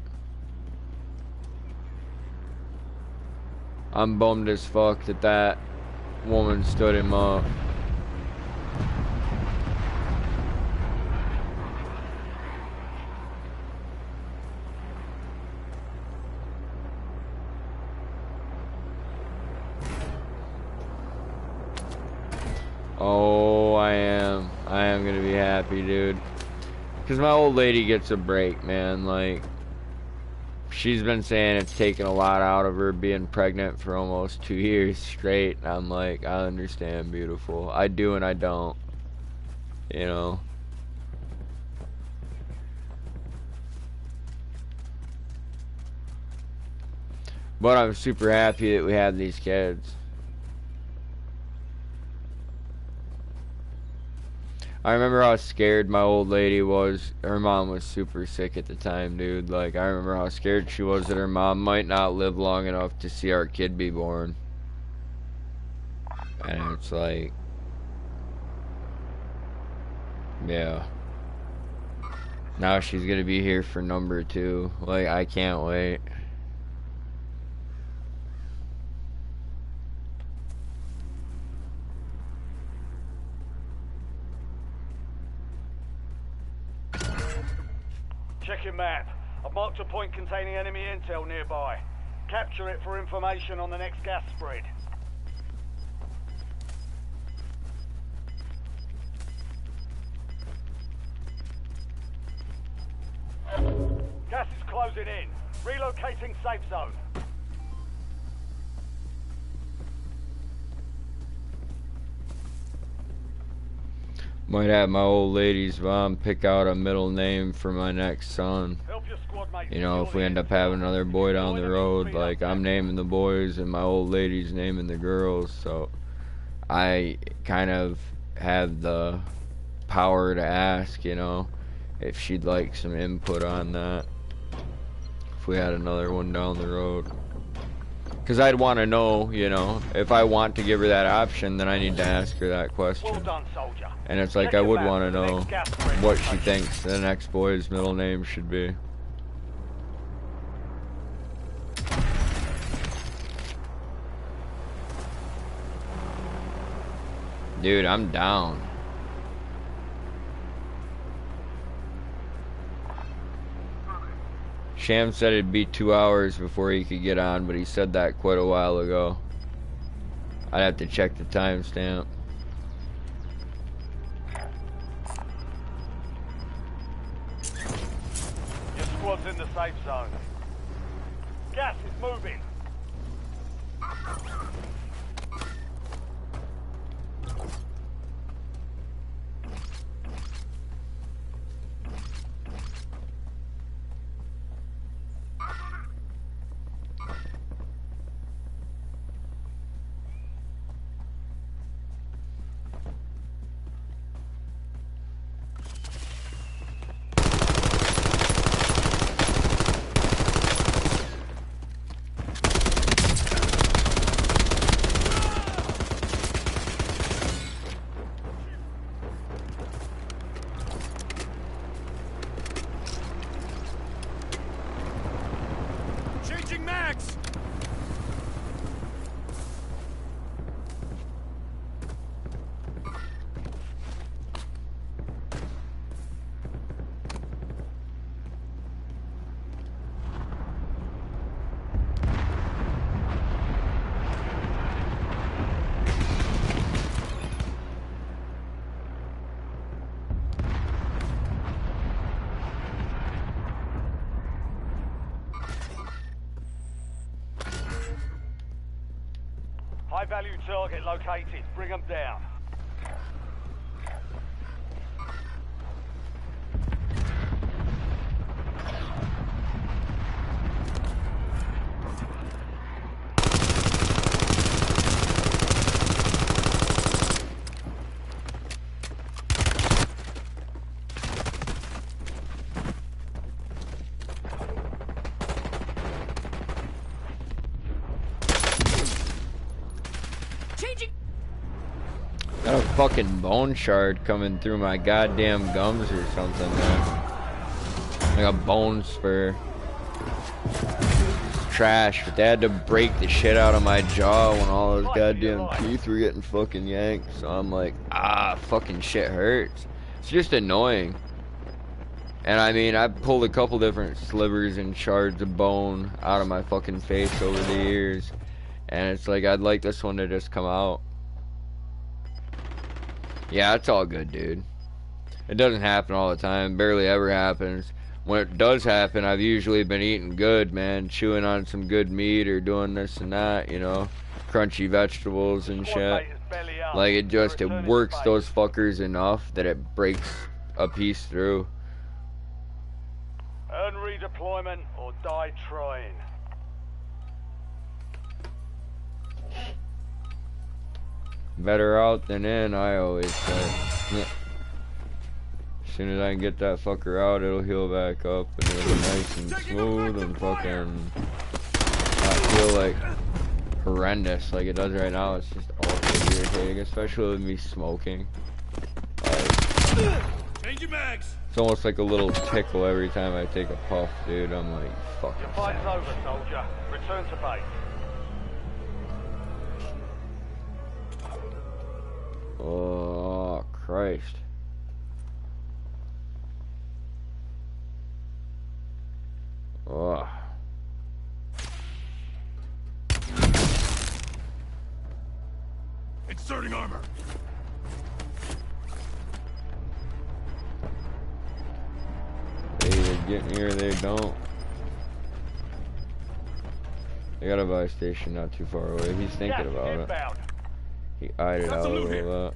I'm bummed as fuck that that woman stood him up. Oh, I am gonna be happy, dude. Because my old lady gets a break, man. Like, she's been saying it's taken a lot out of her being pregnant for almost 2 years straight. And I'm like, I understand, beautiful. I do and I don't. You know? But I'm super happy that we have these kids. I remember how scared my old lady was. Her mom was super sick at the time, dude. Like, I remember how scared she was that her mom might not live long enough to see our kid be born. And it's like, Yeah. Now she's gonna be here for number 2. Like, I can't wait. Check your map. I've marked a point containing enemy intel nearby. Capture it for information on the next gas spread. Gas is closing in. Relocating safe zone. Might have my old lady's mom pick out a middle name for my next son. Help your squad mates. You know, if we end up having another boy down the road, like, I'm naming the boys and my old lady's naming the girls, so I kind of have the power to ask, you know, if she'd like some input on that, if we had another one down the road. Because I'd want to know, you know, if I want to give her that option, then I need to ask her that question. Well done, soldier. And it's like, I would want to know what she thinks the next boy's middle name should be. Dude, I'm down. Sham said it'd be 2 hours before he could get on, but he said that quite a while ago. I'd have to check the timestamp. Your squad's in the safe zone. Gas is moving. Changing mags! High-value target located. Bring them down. Got a fucking bone shard coming through my goddamn gums or something, man. Like a bone spur. It's trash, but they had to break the shit out of my jaw when all those goddamn teeth were getting fucking yanked. So I'm like, fucking shit hurts. It's just annoying. And I mean, I've pulled a couple different slivers and shards of bone out of my fucking face over the years. And it's like, I'd like this one to just come out. Yeah, it's all good, dude. It doesn't happen all the time. Barely ever happens. When it does happen, I've usually been eating good, man. Chewing on some good meat or doing this and that, you know. Crunchy vegetables and shit. Like, it works those fuckers enough that it breaks a piece through. Earn redeployment or die trying. Better out than in, I always say. As soon as I can get that fucker out, it'll heal back up and it'll be nice and smooth and fucking not feel like horrendous like it does right now. It's just awfully irritating, especially with me smoking. Like, It's almost like a little tickle every time I take a puff, dude. I'm like, fucking Your fight's over, soldier. Return to base. Oh, Christ. Oh. Inserting armor. They either get me or they don't. They got a buy station not too far away. He's thinking about it. He eyed it out a little bit.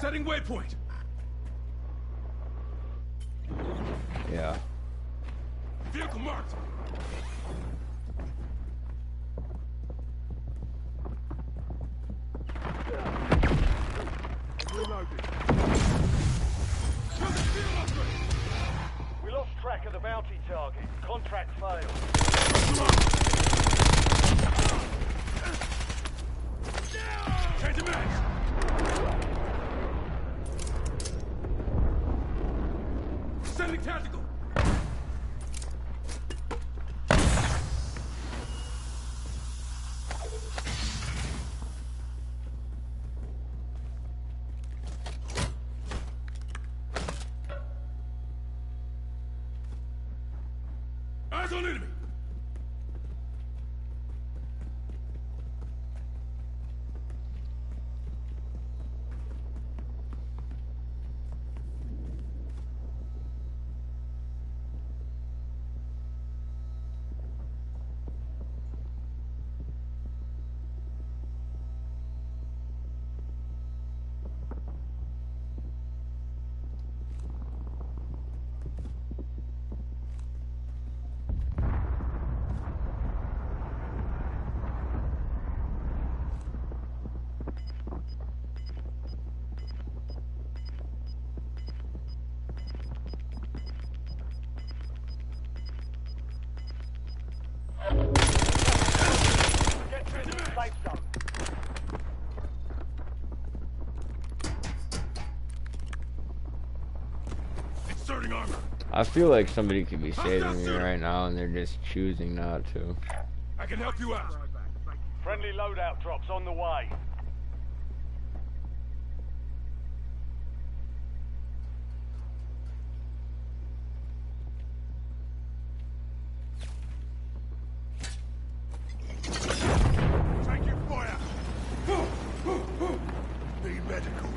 Setting waypoint. Yeah. Vehicle marked. We lost track of the bounty target. Contract failed. Change the match. Sending tactical. Eyes on enemy. Get to the safe zone. Inserting armor. I feel like somebody could be saving me right now and they're just choosing not to. I can help you out. Friendly loadout drops on the way. Take your fire. Need medical.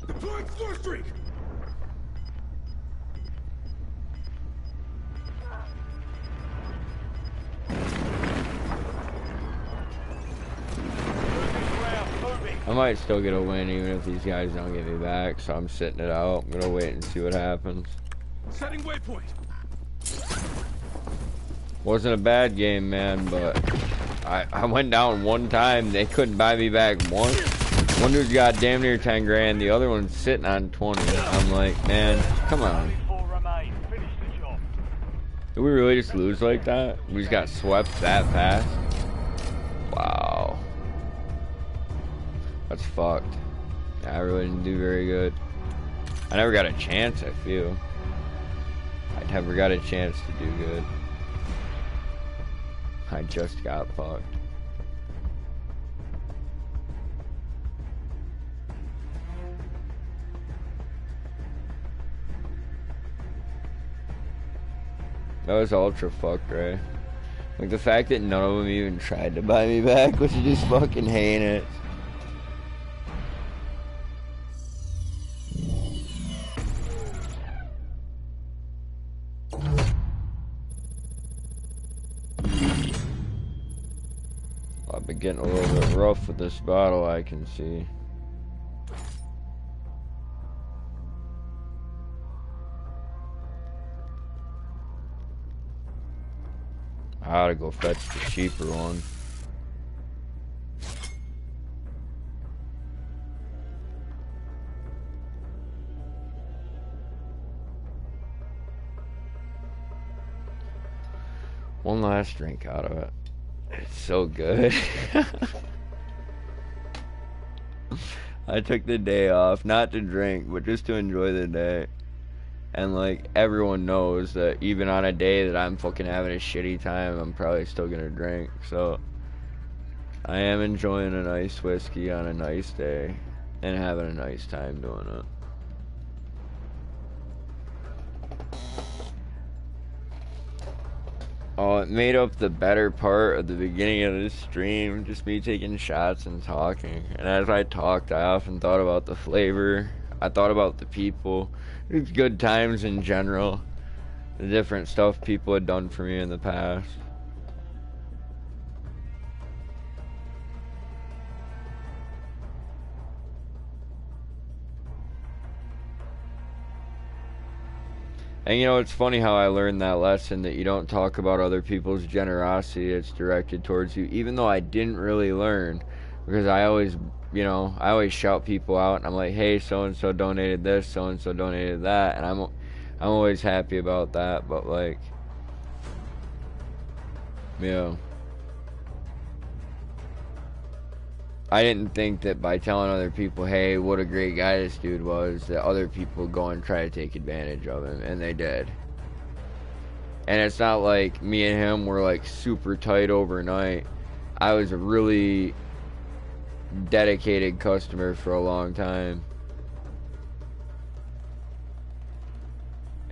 Deploying floor streak. I might still get a win even if these guys don't get me back, so I'm sitting it out. I'm gonna wait and see what happens. Setting waypoint. Wasn't a bad game, man, but I went down one time. They couldn't buy me back once. One dude's got damn near 10 grand, the other one's sitting on 20. I'm like, man, come on. Did we really just lose like that? We just got swept that fast? Wow. That's fucked. Yeah, I really didn't do very good. I never got a chance, I feel. I never got a chance to do good. I just got fucked. That was ultra fucked, right? Like the fact that none of them even tried to buy me back was just fucking heinous. I've been getting a little bit rough with this bottle, I can see. I ought to go fetch the cheaper one. One last drink out of it. It's so good. I took the day off, not to drink, but just to enjoy the day. And like everyone knows that even on a day that I'm fucking having a shitty time, I'm probably still gonna drink. So I am enjoying a nice whiskey on a nice day and having a nice time doing it. Oh, it made up the better part of the beginning of this stream, just me taking shots and talking. And as I talked, I often thought about the flavor. I thought about the people. It was good times in general. The different stuff people had done for me in the past. And you know, it's funny how I learned that lesson that you don't talk about other people's generosity that's directed towards you, even though I didn't really learn, because I always, you know, I always shout people out and I'm like, hey, so and so donated this, so and so donated that, and I'm always happy about that, but like, you know, I didn't think that by telling other people, hey, what a great guy this dude was, that other people would go and try to take advantage of him, and they did. And it's not like me and him were like super tight overnight. I was a really dedicated customer for a long time.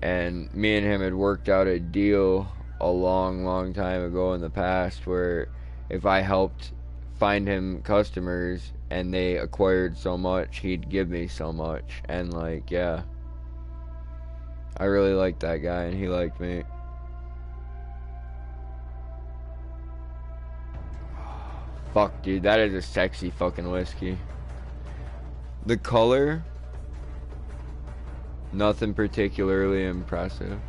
And me and him had worked out a deal a long time ago in the past where if I helped find him customers and they acquired so much, he'd give me so much. And like, yeah, I really liked that guy and he liked me. Fuck, dude, that is a sexy fucking whiskey. The color, nothing particularly impressive,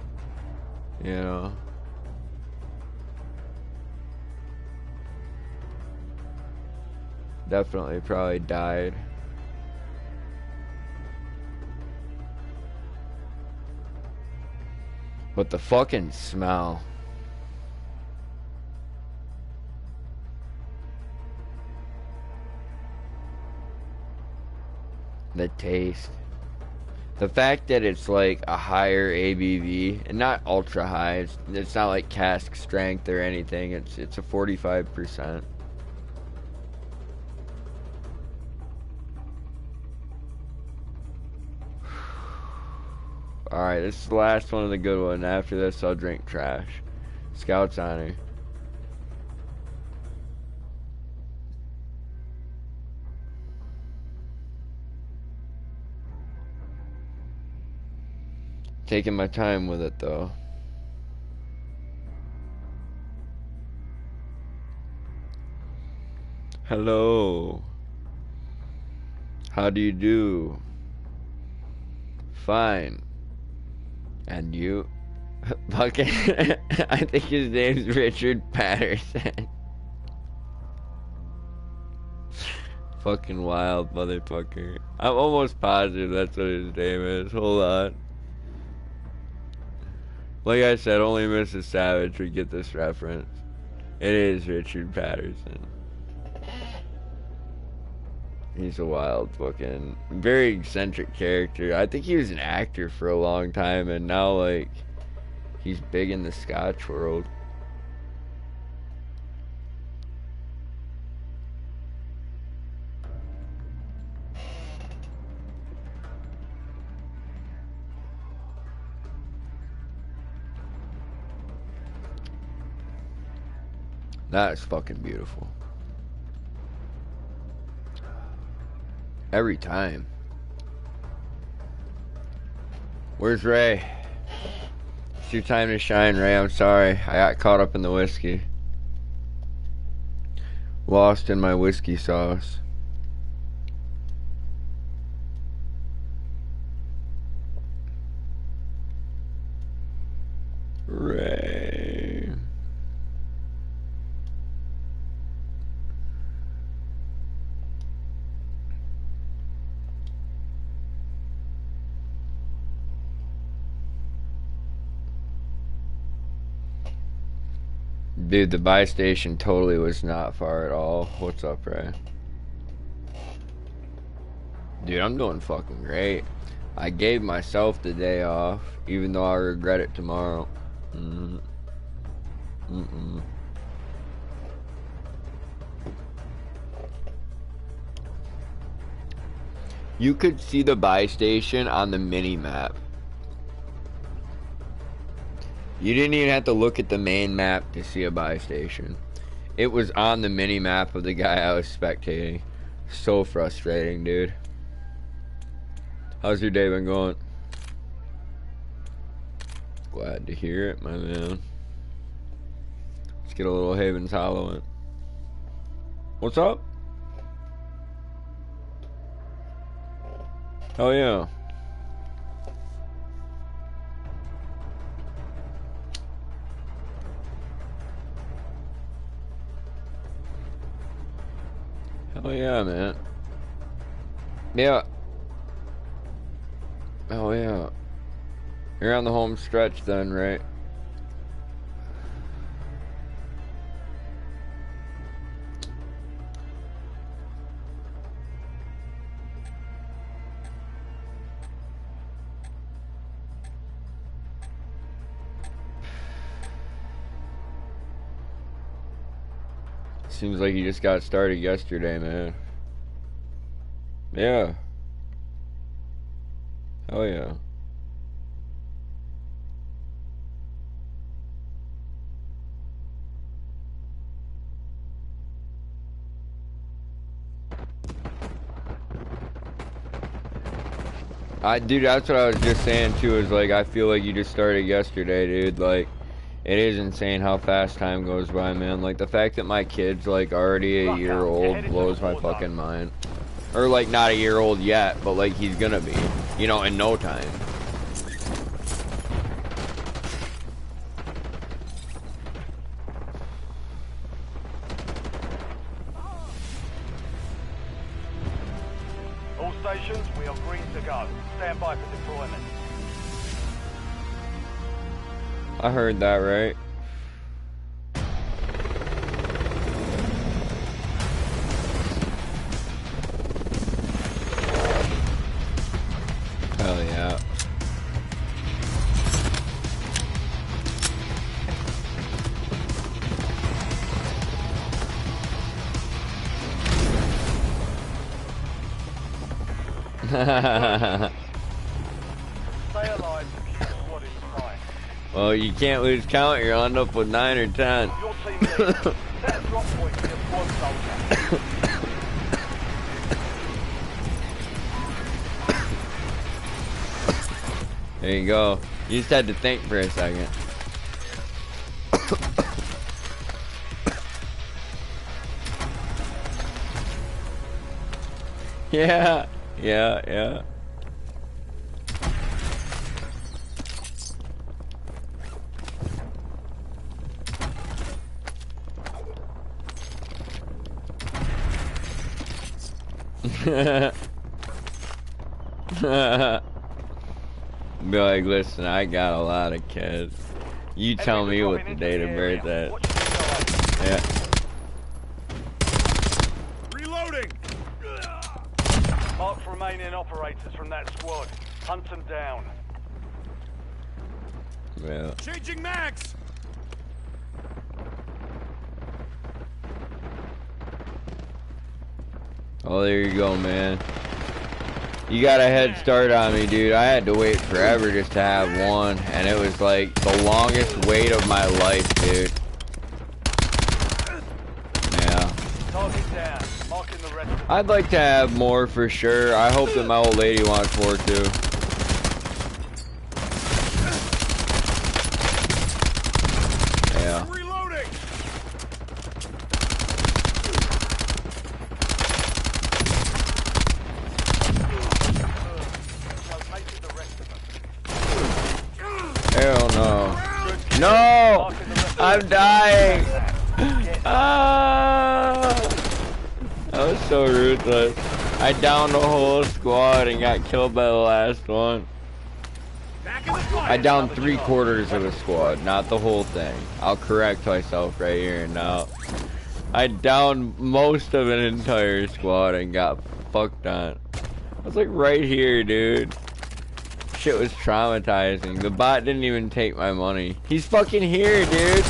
you know. Definitely probably died. But the fucking smell. The taste. The fact that it's like a higher ABV and not ultra high. It's not like cask strength or anything. It's a 45%. Alright, this is the last one of the good one. After this, I'll drink trash. Scout's Honor. Taking my time with it, though. Hello. How do you do? Fine. And you? Fucking, I think his name's Richard Patterson. Fucking wild motherfucker. I'm almost positive that's what his name is. Hold on. Like I said, only Mrs. Savage would get this reference. It is Richard Patterson. He's a wild fucking, very eccentric character. I think he was an actor for a long time, and now, like, he's big in the Scotch world. That is fucking beautiful. Every time. Where's Ray? It's your time to shine, Ray. I'm sorry. I got caught up in the whiskey. Lost in my whiskey sauce. Ray. Dude, the buy station totally was not far at all. What's up, Ray? Dude, I'm doing fucking great. I gave myself the day off, even though I regret it tomorrow. You could see the buy station on the mini map. You didn't even have to look at the main map to see a buy station. It was on the mini map of the guy I was spectating. So frustrating, dude. How's your day been going? Glad to hear it, my man. Let's get a little Haven's Hollow in. What's up? Oh yeah. Hell yeah, man. Yeah. Oh yeah. You're on the home stretch then, right? Seems like you just got started yesterday, man. Yeah. Hell yeah. Dude, that's what I was just saying too, is like, I feel like you just started yesterday, dude. Like, it is insane how fast time goes by, man. Like, the fact that my kid's, like, already a year old blows my fucking mind. Or, like, not a year old yet, but, like, he's gonna be. You know, in no time. All stations, we are green to go. Stand by for deployment. I heard that, right? Hell yeah. Stay alive to keep the squad in sight. Well, you can't lose count. You'll end up with 9 or 10. Your team leader, set a drop point for your squad soldier. There you go. You just had to think for a second. Yeah, yeah, yeah. Be like, listen, I got a lot of kids. You tell me what the date of birth is. Yeah. Reloading! Mark remaining operators from that squad. Hunt them down. Yeah. Changing mags! Oh, there you go, man. You got a head start on me, dude. I had to wait forever just to have one, and it was like the longest wait of my life, dude. Yeah. Target down. Marking the rest of them. I'd like to have more for sure. I hope that my old lady wants more too. Yeah. Reloading! Located the rest of them. Hell no. No! I'm dying! Ah! That was so ruthless. I downed the whole squad and got killed by the last one. Back in the I fight. downed 3/4 of the squad, not the whole thing. I'll correct myself right here and now. I downed most of an entire squad and got fucked on. I was like right here, dude. Shit was traumatizing. The bot didn't even take my money. He's fucking here, dude.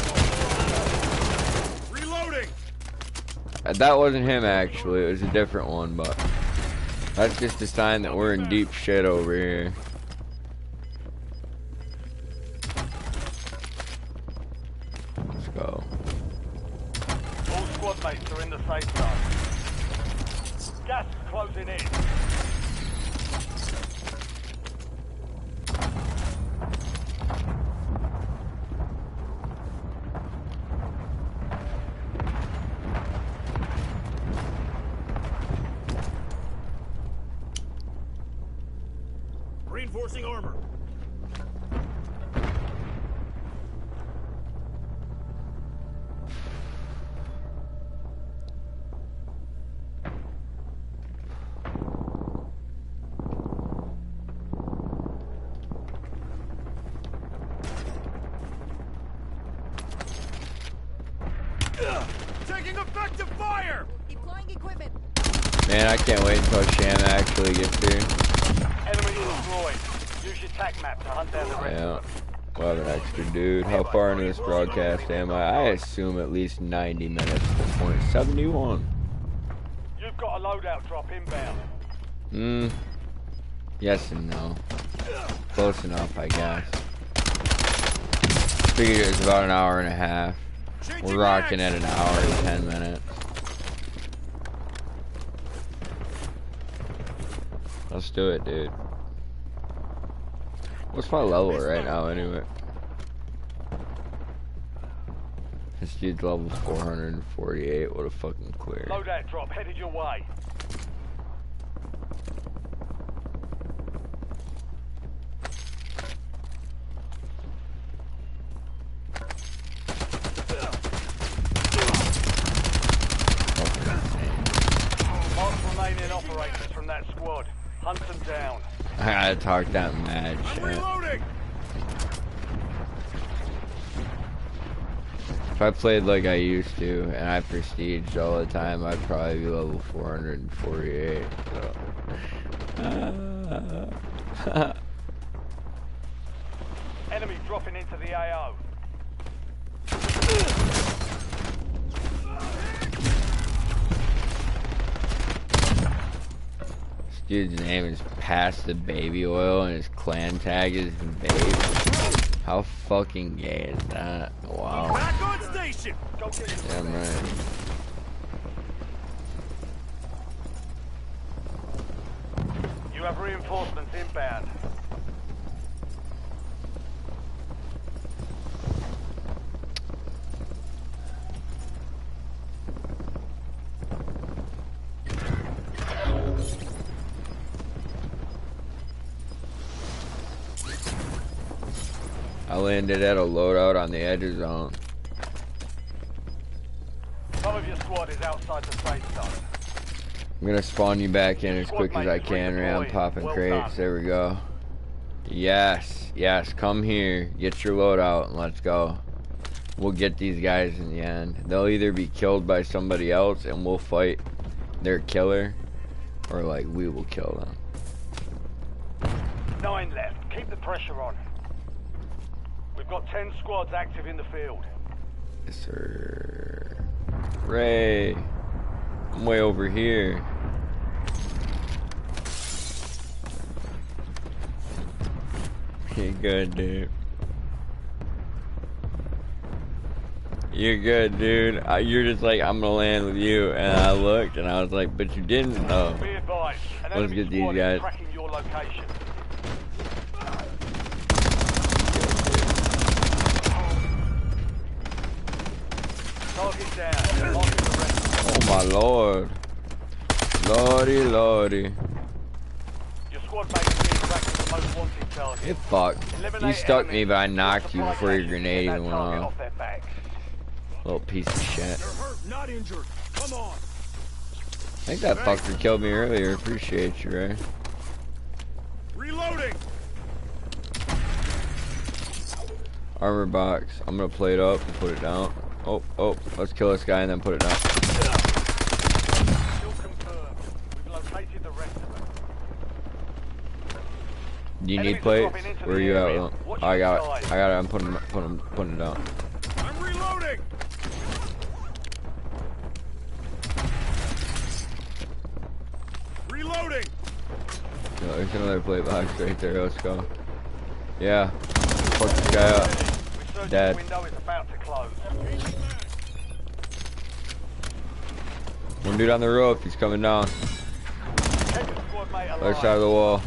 Reloading. That wasn't him actually, it was a different one, but that's just a sign that we're in deep shit over here. Let's go. All squad mates are in the safe zone. Gas is closing in. Reinforcing armor. Taking effective fire. Deploying equipment. Man, I can't wait until Sham actually gets here. Enemy destroyed. Use your tac map to hunt down the rest. Yeah. We'll have an extra dude. How far into this broadcast am I? I assume at least 90 minutes at this point. 71. You've got a loadout drop inbound. Yes and no. Close enough, I guess. Figured it was about an hour and a half. We're rocking at an hour and 10 minutes. Let's do it, dude. What's my level right now, anyway? This dude's level 448. What a fucking queer. Loadout drop headed your way. Mark remaining operators from that squad. Hunt them down. I gotta talk that mad I'm shit. reloading. If I played like I used to and I prestiged all the time, I'd probably be level 448. So. Enemy dropping into the AO. This dude's name is Pass the Baby Oil and his clan tag is Babe. How fucking gay is that? Wow. Back on station. Go get it. Damn right. You have reinforcements inbound. I landed at a loadout on the edge of zone. Some of your squad is outside the safe zone. I'm gonna spawn you back in as quick as I can, Ram. Popping Well crates. done. There we go. Yes, yes. Come here. Get your loadout and let's go. We'll get these guys in the end. They'll either be killed by somebody else and we'll fight their killer, or like we will kill them. 9 left. Keep the pressure on. We've got 10 squads active in the field. Yes, sir. Ray, I'm way over here. You're good, dude. You're good, dude. You're just like, I'm gonna land with you, and I looked, and I was like, but you didn't know. Be advised. An Let's enemy get these squad guys. is tracking your location. Target down. Marking the rest. Oh my lord. Lordy, lordy. Your squad mates are being tracked to the most wanted target. Get fucked. You stuck me, but I knocked you before your grenade even went off. Their back. Little piece of shit. They're hurt, not injured. Come on. I think that fucker killed me earlier. Appreciate you, Ray. Reloading. Armor box. I'm gonna plate up and put it down. Oh, let's kill this guy and then put it down. Still confirmed. We've located the rest of them. Do you need Enemies are plates? dropping into Where are the you area. at? Watch I got your it. side. I got it. I'm putting it down. I'm reloading. Reloading. No, there's another plate box right there. Let's go. Yeah. Fuck this guy up. Resurgence Dead. window is about to close. One dude on the roof. He's coming down. Keep the squad mate alive. Other side of the wall.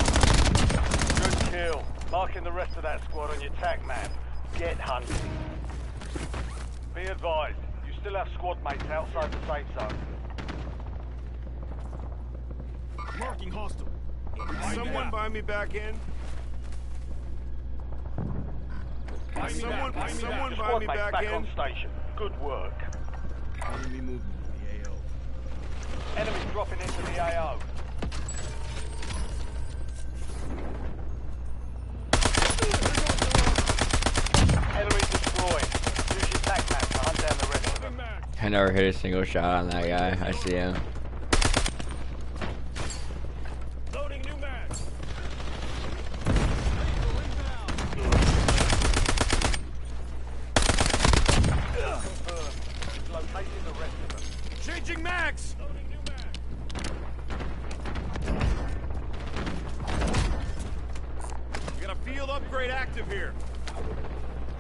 Good kill. Marking the rest of that squad on your tag map. Get hunting. Be advised, you still have squad mates outside the safe zone. Marking hostile. Someone buy me back in. Someone buy Squad me mates back back in. on station. Good work. Enemy movement in the AO. Enemies dropping into the AO. Enemy destroyed. Use your tag map to hunt down the rest of them. I never hit a single shot on that guy. I see him. Loading new mag. Confirmed. We've located the rest of them. Changing mags. Loading new mag. We got a field upgrade active here.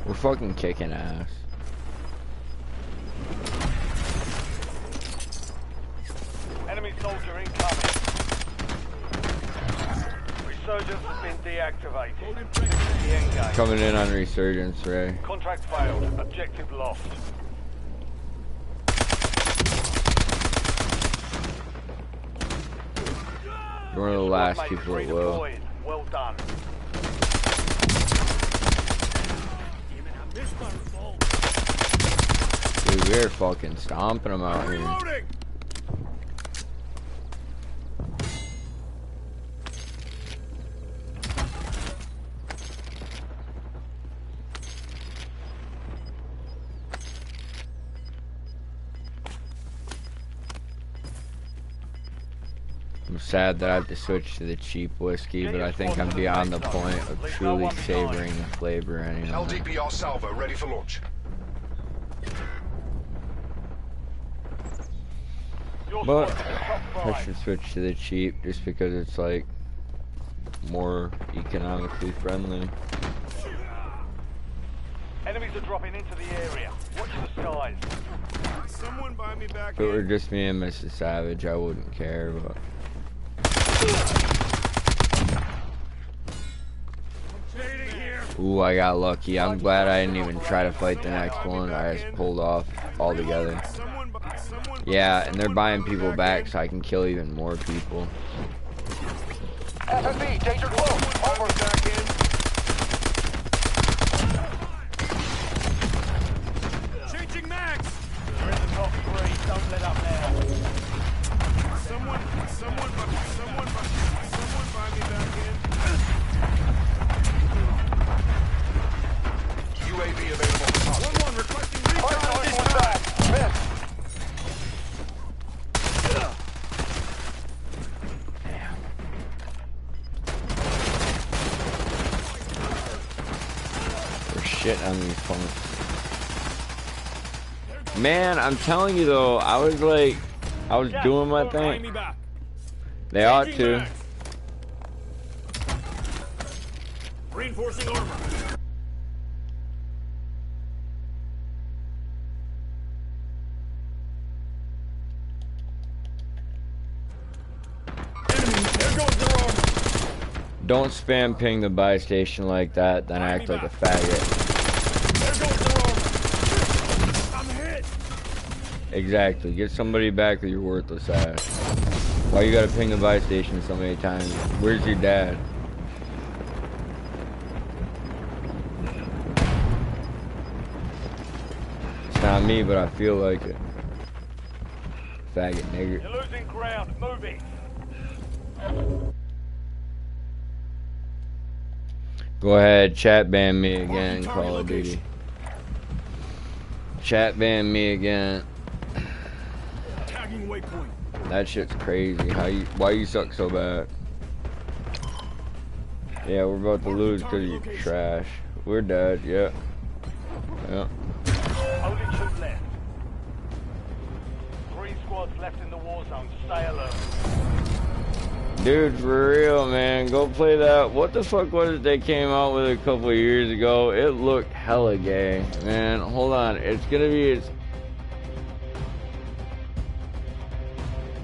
We're fucking kicking ass. Enemy soldier incoming. Resurgence has been deactivated. De-engage. Coming in on resurgence, Ray. Contract failed. Objective lost. You're one of the last Squad mate people that will. redeployed. Well done. Dude, we're fucking stomping them out here. Reloading. I'm sad that I have to switch to the cheap whiskey, but I think I'm beyond the point of truly savoring the flavor anymore. LDPR salvo ready for launch. Your But squad's in the top I five. should switch to the cheap just because it's like more economically friendly. Enemies are dropping into the area. Watch the skies. Someone buy me back If it were in. just me and Mrs. Savage, I wouldn't care, but Shading here. ooh, I got lucky. I'm glad I didn't even try to fight the next one. I just pulled off altogether. Someone Yeah, and they're buying people back so I can kill even more people. FFB, danger close. Over. back in. Changing mags. You're in the top three. Don't let up now. Someone buy me back in. UAV available for tasking. 1-1 requesting recon at Hostile this one time. back. Miss. We're shitting on these punks. Man, I'm telling you though, I was doing my Buy me thing. back. They ought Changing to. mags. Reinforcing armor. Enemy, there goes their armor. Don't spam ping the buy station like that, then act like a faggot. There goes their armor. I'm hit. Exactly. Get somebody back with your worthless ass. Why you gotta ping the buy station so many times? Where's your dad? It's not me, but I feel like it. Faggot nigger. You're losing ground. Move it. Go ahead, chat ban me again, Call of Duty. Chat ban me again. Tagging waypoint. That shit's crazy. Why you suck so bad? Yeah, we're about to lose because you're trash. We're dead, yeah. Yeah. Only 2 left. 3 squads left in the war zone. Stay alert. Dude, for real, man. Go play that. What the fuck was it they came out with a couple of years ago? It looked hella gay. Man, hold on. It's gonna be...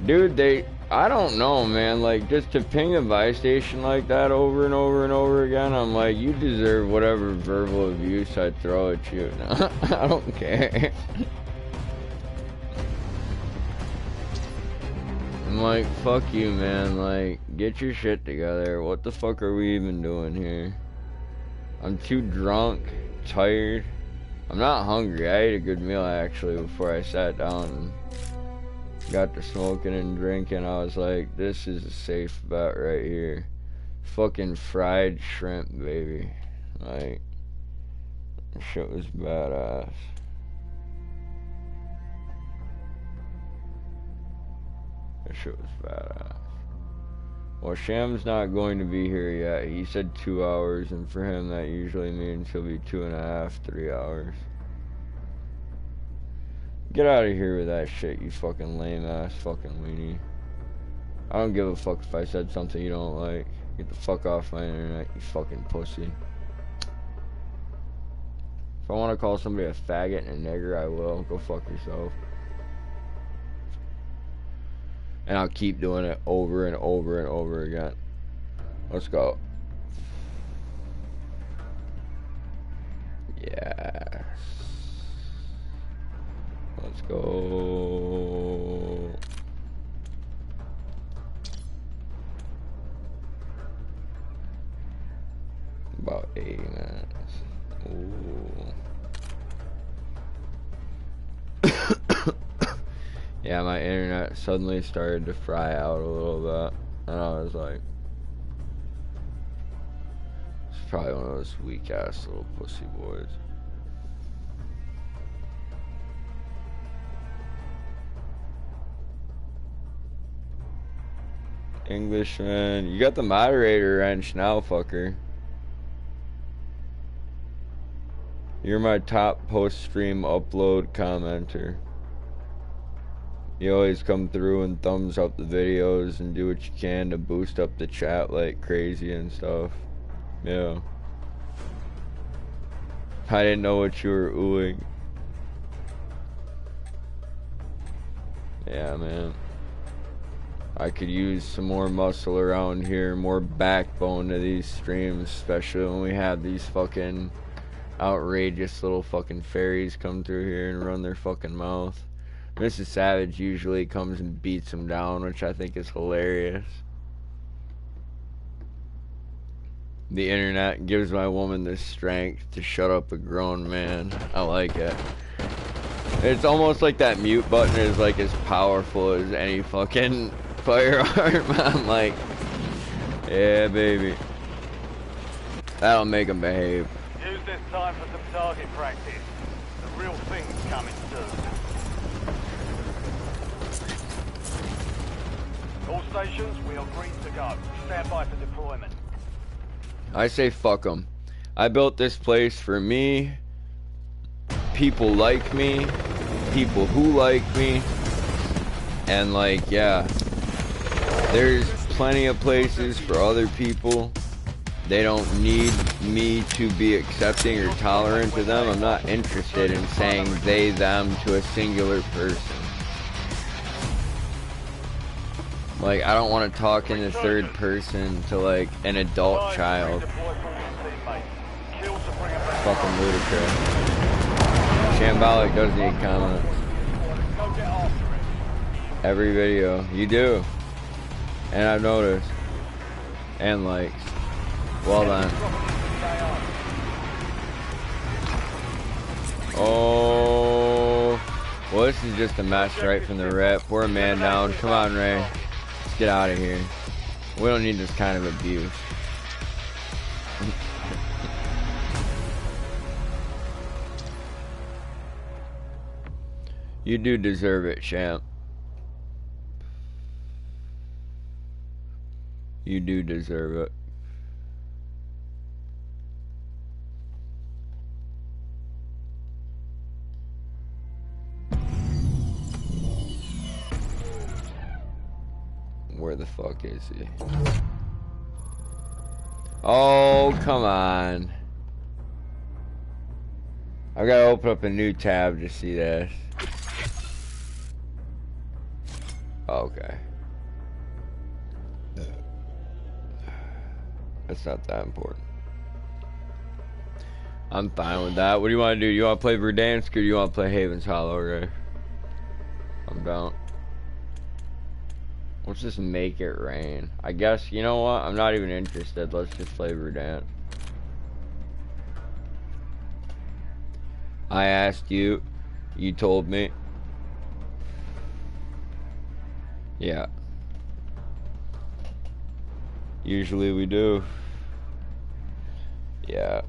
Dude, I don't know, man. Like, just to ping a buy station like that over and over and over again, I'm like, you deserve whatever verbal abuse I throw at you. No, I don't care. I'm like, fuck you, man. Like, get your shit together. What the fuck are we even doing here? I'm too drunk, tired. I'm not hungry. I ate a good meal, actually, before I sat down and got to smoking and drinking. I was like, this is a safe bet right here. Fucking fried shrimp, baby. Like, that shit was badass. That shit was badass. Well, Sham's not going to be here yet. He said 2 hours, and for him that usually means he'll be 2.5, 3 hours. Get out of here with that shit, you fucking lame ass fucking weenie. I don't give a fuck if I said something you don't like. Get the fuck off my internet, you fucking pussy. If I want to call somebody a faggot and a nigger, I will. Go fuck yourself. And I'll keep doing it over and over and over again. Let's go. Yes. Let's go. About 80 minutes. Ooh. Yeah, my internet suddenly started to fry out a little bit, and I was like, it's probably one of those weak ass little pussy boys. Englishman, you got the moderator wrench now, fucker. You're my top post-stream upload commenter. You always come through and thumbs up the videos and do what you can to boost up the chat like crazy and stuff. Yeah. I didn't know what you were oohing. Yeah, man. I could use some more muscle around here, more backbone to these streams, especially when we have these fucking outrageous little fucking fairies come through here and run their fucking mouth. Mrs. Savage usually comes and beats them down, which I think is hilarious. The internet gives my woman the strength to shut up a grown man. I like it. It's almost like that mute button is like as powerful as any fucking firearm. I'm like, yeah, baby. That'll make them behave. Use this time for some target practice. The real thing's coming soon. All stations, we are green to go. Stand by for deployment. I say fuck them. I built this place for me, people like me, people who like me, and like, yeah, there's plenty of places for other people. They don't need me to be accepting or tolerant to them. I'm not interested in saying they, them to a singular person. Like, I don't want to talk in the third person to like an adult child. Fucking ludicrous. Shambolic does need comments. Every video. You do. And I've noticed. And likes. Well done. Oh. Well, this is just a mess right from the rip. We're a man down. Come on, Ray. Let's get out of here. We don't need this kind of abuse. You do deserve it, champ. You do deserve it. Where the fuck is he? Oh, come on. I gotta open up a new tab to see this. Okay. That's not that important. I'm fine with that. What do you want to do? You want to play Verdansk or do you want to play Haven's Hollow, Ray? I'm down. Let's just make it rain. I guess, you know what? I'm not even interested. Let's just play Verdansk. I asked you. You told me. Yeah. Usually we do. Yeah.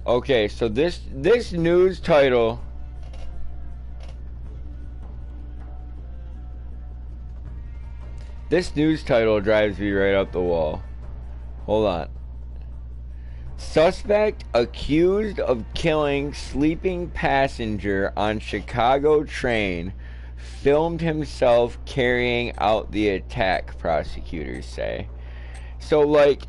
Okay, so this news title. This news title drives me right up the wall. Hold on. Suspect accused of killing sleeping passenger on Chicago train filmed himself carrying out the attack, prosecutors say. So, like,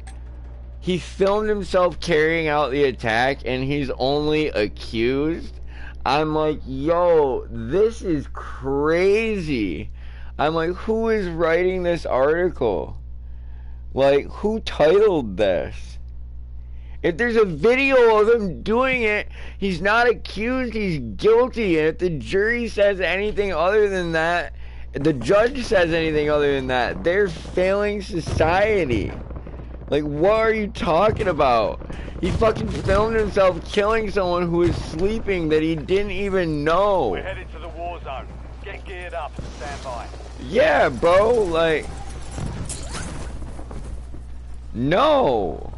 he filmed himself carrying out the attack and he's only accused? I'm like, yo, this is crazy. I'm like, who is writing this article? Like, who titled this? If there's a video of him doing it, he's not accused, he's guilty. And if the jury says anything other than that, the judge says anything other than that, they're failing society. Like, what are you talking about? He fucking filmed himself killing someone who was sleeping that he didn't even know. We're headed to the war zone. Get geared up and stand by. Yeah, bro, like... No.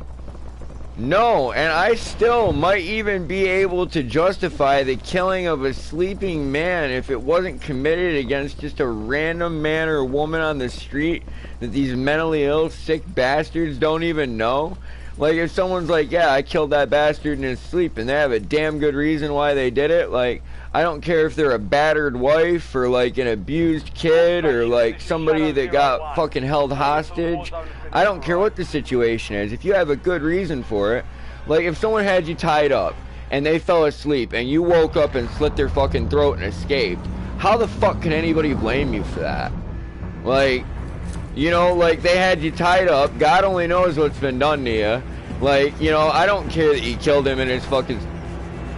No, and I still might even be able to justify the killing of a sleeping man if it wasn't committed against just a random man or woman on the street that these mentally ill, sick bastards don't even know. Like, if someone's like, yeah, I killed that bastard in his sleep, and they have a damn good reason why they did it, like, I don't care if they're a battered wife, or, like, an abused kid, or, like, somebody that got fucking held hostage. I don't care what the situation is. If you have a good reason for it, like, if someone had you tied up, and they fell asleep, and you woke up and slit their fucking throat and escaped, how the fuck can anybody blame you for that? Like... You know, like, they had you tied up. God only knows what's been done to you. Like, you know, I don't care that you killed him in his fucking...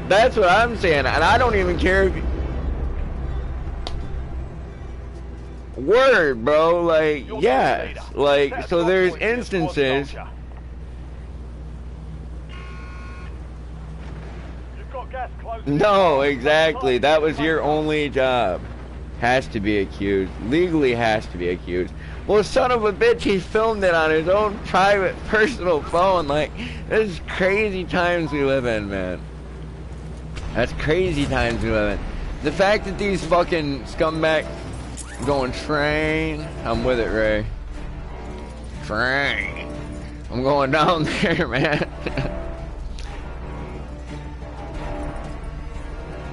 That's what I'm saying. And I don't even care if you... Word, bro. Like, yes. Like, so there's instances... No, exactly. That was your only job. Has to be accused. Legally has to be accused. Well, son of a bitch, he filmed it on his own private, personal phone. Like, this is crazy times we live in, man. That's crazy times we live in. The fact that these fucking scumbags going train, I'm with it, Ray. Train. I'm going down there, man.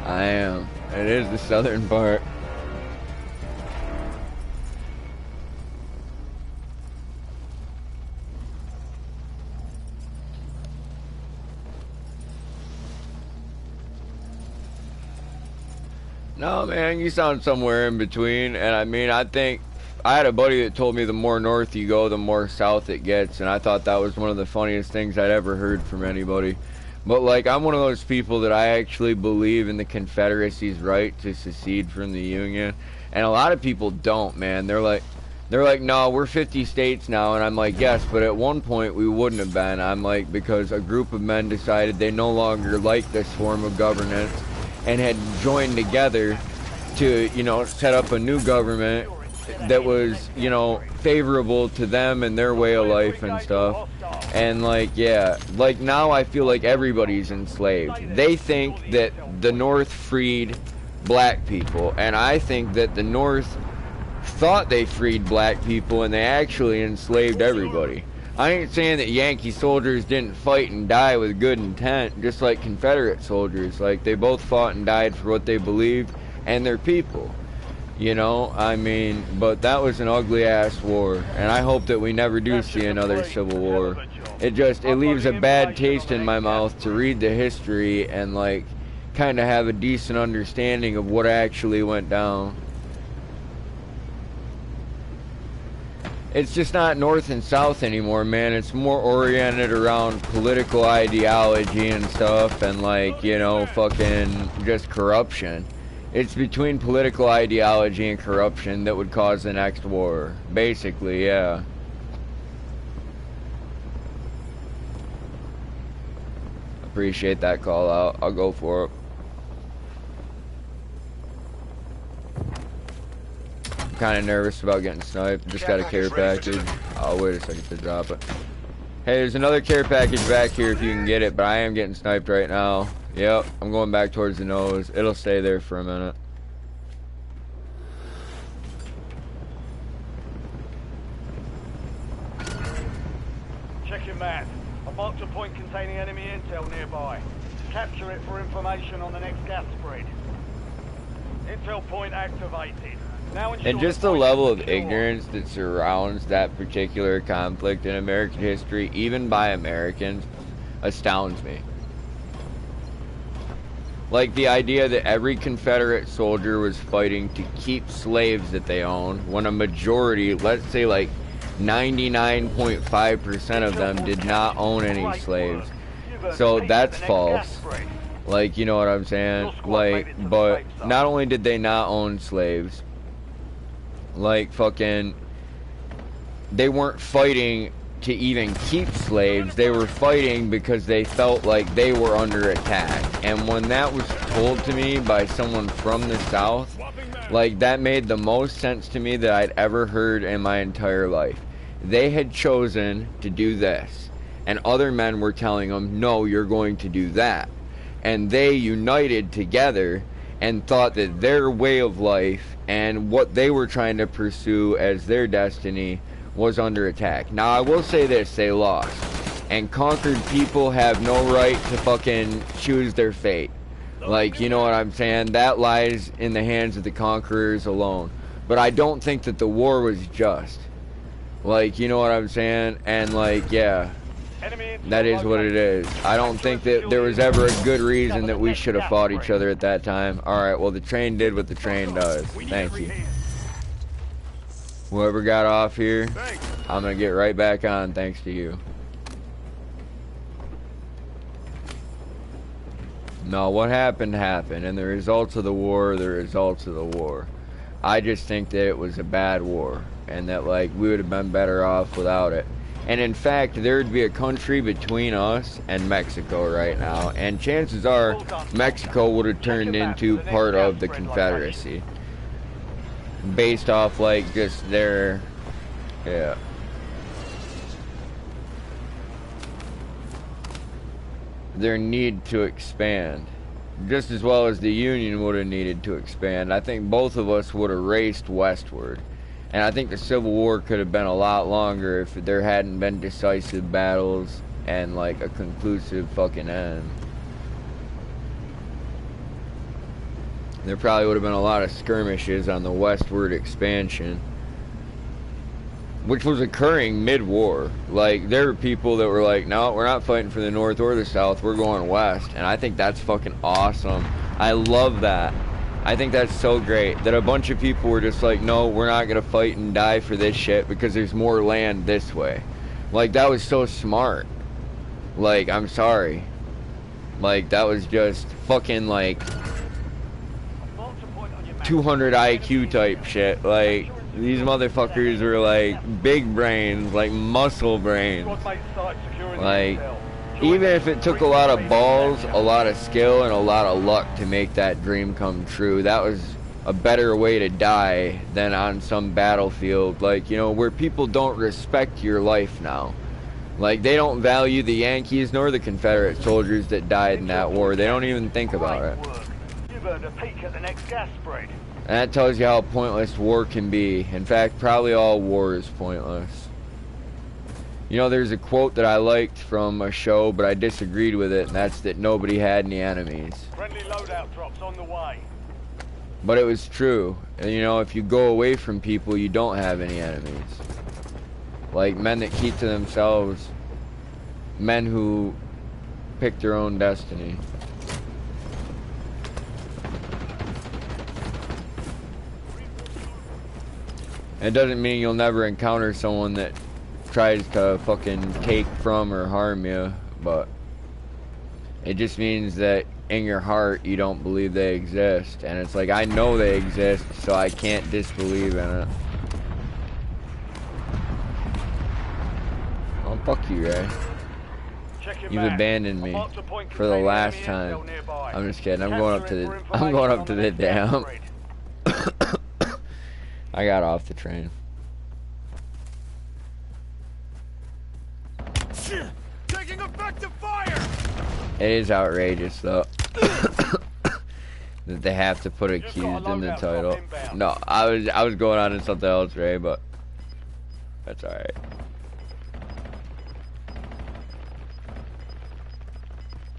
I am. It is the southern part. No, man, you sound somewhere in between, and I mean, I think, I had a buddy that told me the more north you go, the more south it gets, and I thought that was one of the funniest things I'd ever heard from anybody. But, like, I'm one of those people that I actually believe in the Confederacy's right to secede from the Union, and a lot of people don't, man. They're like, no, we're 50 states now, and I'm like, yes, but at one point we wouldn't have been. I'm like, because a group of men decided they no longer liked this form of governance, and had joined together to, you know, set up a new government that was, you know, favorable to them and their way of life and stuff. And like, yeah, like now I feel like everybody's enslaved. They think that the North freed black people, and I think that the North thought they freed black people and they actually enslaved everybody. I ain't saying that Yankee soldiers didn't fight and die with good intent, just like Confederate soldiers. Like, they both fought and died for what they believed and their people. You know, I mean, but that was an ugly ass war, and I hope that we never do see another civil war. It leaves a bad taste in my mouth to read the history and like kind of have a decent understanding of what actually went down. It's just not North and South anymore, man. It's more oriented around political ideology and stuff, and like, you know, fucking just corruption. It's between political ideology and corruption that would cause the next war. Basically, yeah. Appreciate that call out. I'll go for it. I'm kind of nervous about getting sniped. Just got a care package. I'll wait a second to drop it. Hey, there's another care package back here if you can get it, but I am getting sniped right now. Yep, I'm going back towards the nose. It'll stay there for a minute. Check your map. I marked a point containing enemy intel nearby. Capture it for information on the next gas spread. Intel point activated. And just the level of ignorance that surrounds that particular conflict in American history, even by Americans, astounds me. Like the idea that every Confederate soldier was fighting to keep slaves that they owned, when a majority, let's say like 99.5% of them did not own any slaves. So that's false. Like, you know what I'm saying? Like, but not only did they not own slaves, like fucking, they weren't fighting to even keep slaves. They were fighting because they felt like they were under attack. And when that was told to me by someone from the South, like, that made the most sense to me that I'd ever heard in my entire life. They had chosen to do this, and other men were telling them, no, you're going to do that. And they united together and thought that their way of life and what they were trying to pursue as their destiny was under attack. Now, I will say this, they lost. And conquered people have no right to fucking choose their fate. Like, you know what I'm saying? That lies in the hands of the conquerors alone. But I don't think that the war was just. Like, you know what I'm saying? And like, yeah, that is what it is. I don't think that there was ever a good reason that we should have fought each other at that time. Alright, well, the train did what the train does. Thank you. Whoever got off here, I'm gonna get right back on thanks to you. No, what happened, happened. And the results of the war are the results of the war. I just think that it was a bad war. And that, like, we would have been better off without it. And in fact, there would be a country between us and Mexico right now. And chances are, Mexico would have turned into part of the Confederacy. Based off, like, just their... yeah. Their need to expand. Just as well as the Union would have needed to expand. I think both of us would have raced westward. And I think the Civil War could have been a lot longer if there hadn't been decisive battles and like a conclusive fucking end. There probably would have been a lot of skirmishes on the westward expansion, which was occurring mid-war. Like, there were people that were like, no, we're not fighting for the North or the South, we're going west. And I think that's fucking awesome. I love that. I think that's so great that a bunch of people were just like, no, we're not gonna fight and die for this shit because there's more land this way. Like, that was so smart. Like, I'm sorry. Like, that was just fucking like 200 IQ type shit. Like, these motherfuckers were like big brains, like muscle brains. Like, even if it took a lot of balls, a lot of skill, and a lot of luck to make that dream come true, that was a better way to die than on some battlefield, like, you know, where people don't respect your life now. Like, they don't value the Yankees nor the Confederate soldiers that died in that war. They don't even think about it. You've earned a peek at the next gas spread. And that tells you how pointless war can be. In fact, probably all war is pointless. You know, there's a quote that I liked from a show, but I disagreed with it, and that's that nobody had any enemies. Friendly loadout drops on the way. But it was true. And you know, if you go away from people, you don't have any enemies. Like men that keep to themselves. Men who pick their own destiny. It doesn't mean you'll never encounter someone that tries to fucking take from or harm you, but it just means that in your heart you don't believe they exist. And it's like, I know they exist, so I can't disbelieve in it. Oh, fuck you, Ray. You've abandoned me for the last time. I'm just kidding. I'm going up to the dam. I got off the train. Taking effective fire. It is outrageous though that they have to put accused in the title. No, I was going on to something else, Ray, but that's alright.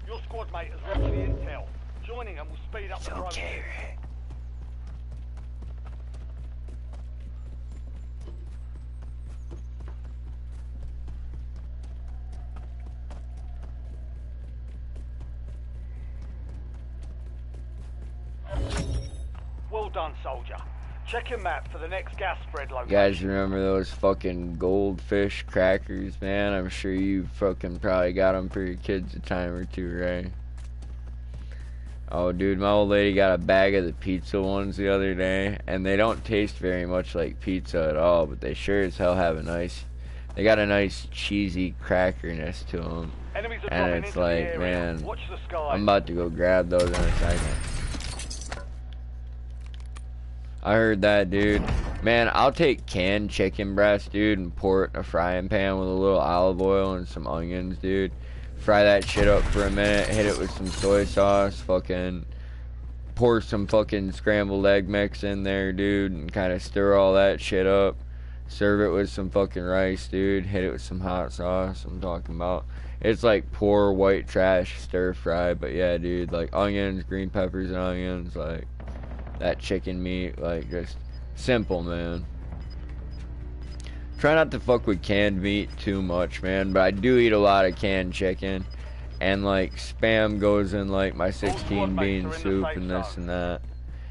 Your squad mate has reached the intel. Joining them will speed up the process. Okay, Ray. Well done, soldier. Check your map for the next gas spread location. You guys remember those fucking goldfish crackers, man? I'm sure you fucking probably got them for your kids a time or two, right? Oh, dude, my old lady got a bag of the pizza ones the other day, and they don't taste very much like pizza at all, but they sure as hell have a nice, they got a nice cheesy crackerness to them. Enemies are And dropping it's into the like, area. man, Watch the sky. I'm about to go grab those in a second. I heard that, dude. Man, I'll take canned chicken breast, dude, and pour it in a frying pan with a little olive oil and some onions, dude. Fry that shit up for a minute, hit it with some soy sauce, fucking pour some fucking scrambled egg mix in there, dude, and kind of stir all that shit up. Serve it with some fucking rice, dude. Hit it with some hot sauce. I'm talking about. It's like poor white trash stir fry, but yeah, dude, like onions, green peppers and onions, like that chicken meat, like just simple, man. Try not to fuck with canned meat too much, man, but I do eat a lot of canned chicken, and like spam goes in like my 16 bean soup and this and that.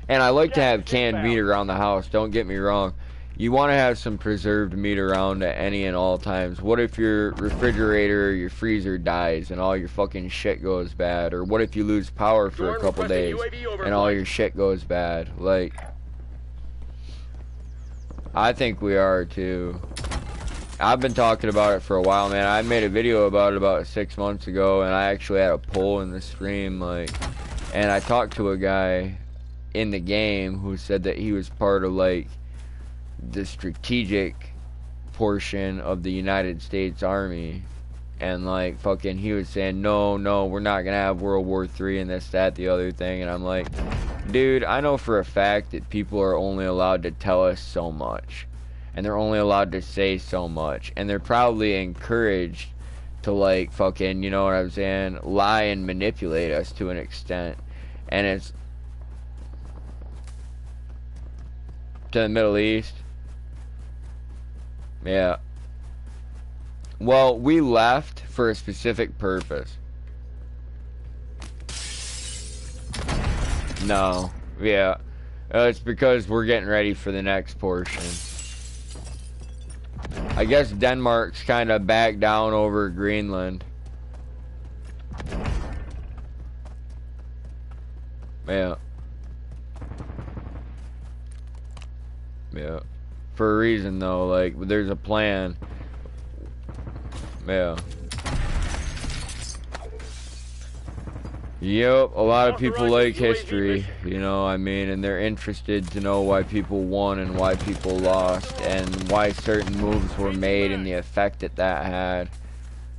And I like to have canned meat around the house, don't get me wrong. You want to have some preserved meat around at any and all times. What if your refrigerator or your freezer dies and all your fucking shit goes bad? Or what if you lose power for a couple days and all your shit goes bad? Like, I think we are too. I've been talking about it for a while, man. I made a video about it about 6 months ago, and I actually had a poll in the stream, like, and I talked to a guy in the game who said that he was part of like the strategic portion of the United States Army, and like fucking he was saying no, we're not gonna have World War III and this, that, the other thing. And I'm like, dude, I know for a fact that people are only allowed to tell us so much, and they're only allowed to say so much, and they're probably encouraged to like fucking, you know what I'm saying, lie and manipulate us to an extent. And it's to the Middle East. Yeah. Well, we left for a specific purpose. No. Yeah. It's because we're getting ready for the next portion. I guess Denmark's kind of back down over Greenland. Yeah. Yeah. For a reason though, like there's a plan. Yeah. Yep, a lot of people like history, you know, I mean, and they're interested to know why people won and why people lost and why certain moves were made and the effect that that had.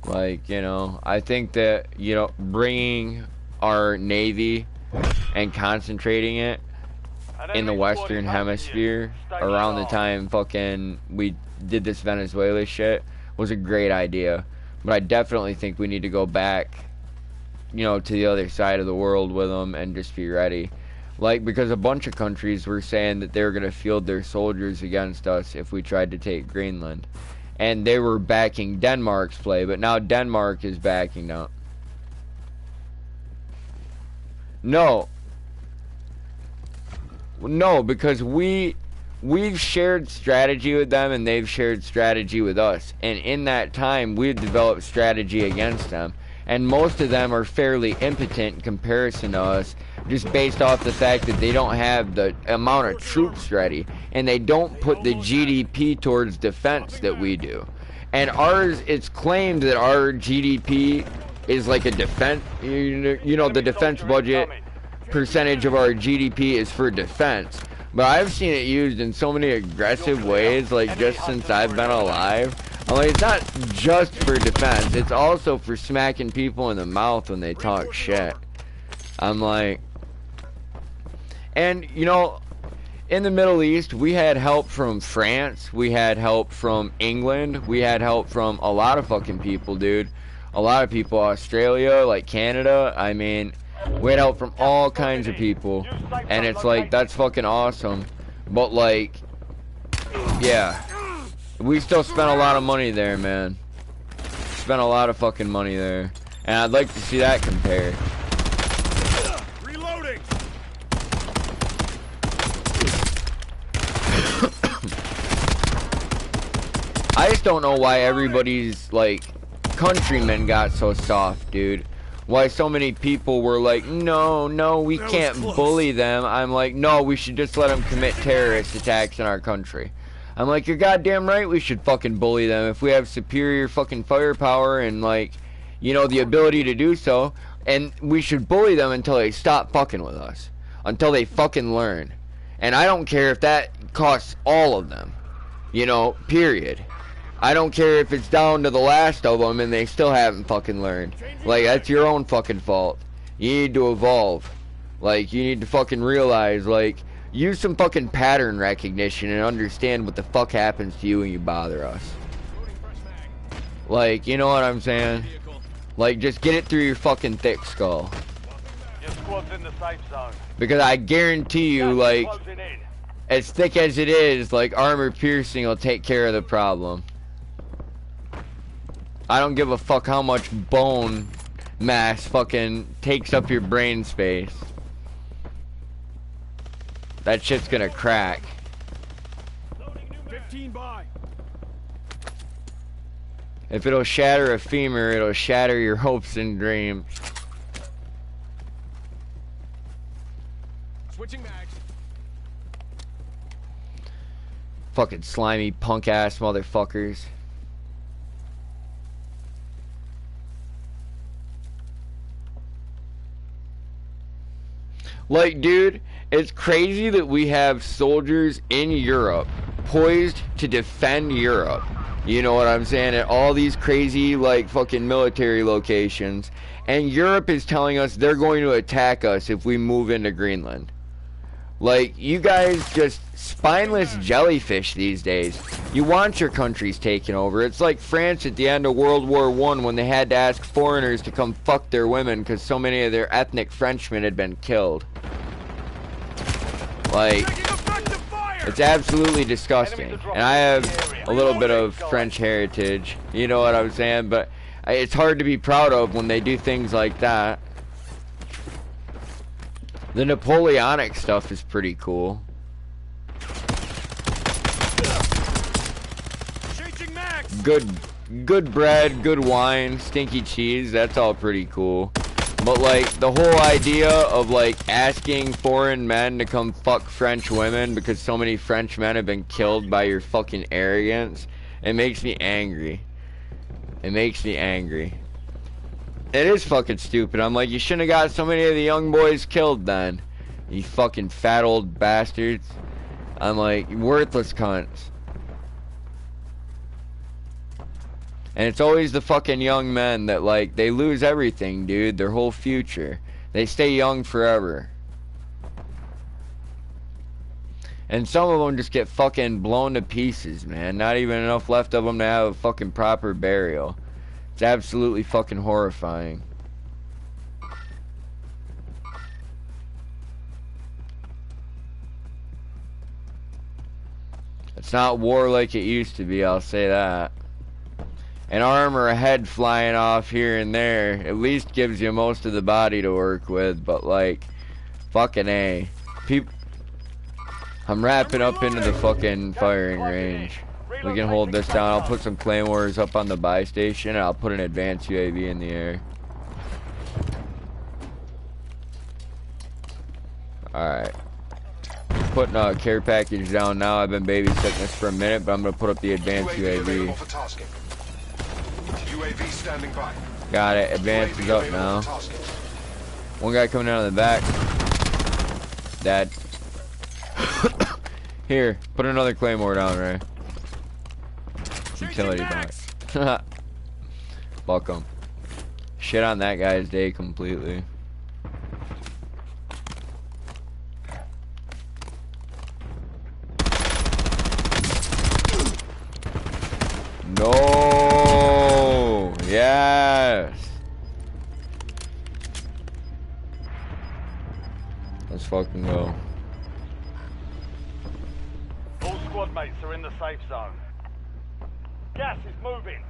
Like, you know, I think that, you know, bringing our Navy and concentrating it in the Western Hemisphere around the time fucking we did this Venezuela shit was a great idea. But I definitely think we need to go back, you know, to the other side of the world with them and just be ready. Like, because a bunch of countries were saying that they were going to field their soldiers against us if we tried to take Greenland. And they were backing Denmark's play, but now Denmark is backing up. No, because we've shared strategy with them and they've shared strategy with us. And in that time, we've developed strategy against them. And most of them are fairly impotent in comparison to us, just based off the fact that they don't have the amount of troops ready. And they don't put the GDP towards defense that we do. And ours, it's claimed that our GDP is like a defense, you know, the defense budget percentage of our GDP is for defense. But I've seen it used in so many aggressive ways, like just since I've been alive. I'm like, it's not just for defense, it's also for smacking people in the mouth when they talk shit. I'm like, and you know, in the Middle East, we had help from France, we had help from England, we had help from a lot of fucking people, dude. A lot of people, Australia, like Canada, I mean, we had help from all kinds of people. And it's like, that's fucking awesome. But like, yeah. We still spent a lot of money there, man. Spent a lot of fucking money there. And I'd like to see that compared. Reloading. I just don't know why everybody's, like, countrymen got so soft, dude. Why so many people were like, no, we can't bully them. I'm like, no, we should just let them commit terrorist attacks in our country. I'm like, you're goddamn right we should fucking bully them if we have superior fucking firepower and, like, you know, the ability to do so. And we should bully them until they stop fucking with us. Until they fucking learn. And I don't care if that costs all of them. You know, period. I don't care if it's down to the last of them and they still haven't fucking learned. Like, that's your own fucking fault. You need to evolve. Like, you need to fucking realize, like, use some fucking pattern recognition and understand what the fuck happens to you when you bother us. Like, you know what I'm saying? Like, just get it through your fucking thick skull. Your squad's in the safe zone. Because I guarantee you, like, as thick as it is, like, armor piercing will take care of the problem. I don't give a fuck how much bone mass fucking takes up your brain space. That shit's gonna crack. 15 by. If it'll shatter a femur, it'll shatter your hopes and dreams. Switching mags. Fucking slimy punk ass motherfuckers. Like, dude, it's crazy that we have soldiers in Europe poised to defend Europe. You know what I'm saying? At all these crazy, like, fucking military locations. And Europe is telling us they're going to attack us if we move into Greenland. Like, you guys just spineless jellyfish these days. You want your countries taken over. It's like France at the end of World War I when they had to ask foreigners to come fuck their women because so many of their ethnic Frenchmen had been killed. Like, it's absolutely disgusting. And I have a little bit of French heritage, you know what I'm saying? But it's hard to be proud of when they do things like that. The Napoleonic stuff is pretty cool. Good bread, good wine, stinky cheese, that's all pretty cool. But like, the whole idea of like asking foreign men to come fuck French women because so many French men have been killed by your fucking arrogance, it makes me angry. It makes me angry. It is fucking stupid. I'm like, you shouldn't have got so many of the young boys killed then. You fucking fat old bastards. I'm like, worthless cunts. And it's always the fucking young men that, like, they lose everything, dude. Their whole future. They stay young forever. And some of them just get fucking blown to pieces, man. Not even enough left of them to have a fucking proper burial. It's absolutely fucking horrifying. It's not war like it used to be, I'll say that. An arm or a head flying off here and there at least gives you most of the body to work with, but like, fucking A. I'm wrapping up into the fucking firing range. We can hold this down. I'll put some claymores up on the buy station, and I'll put an advanced UAV in the air. Alright. Putting a care package down now. I've been babysitting this for a minute, but I'm going to put up the advanced UAV. UAV standing by. Got it. Advance is up now. One guy coming out of the back. Dead. Here, put another claymore down, Ray. Utility box. Fuck him. Shit on that guy's day completely. No! Yes! Let's fucking go. All squad mates are in the safe zone. Gas is moving.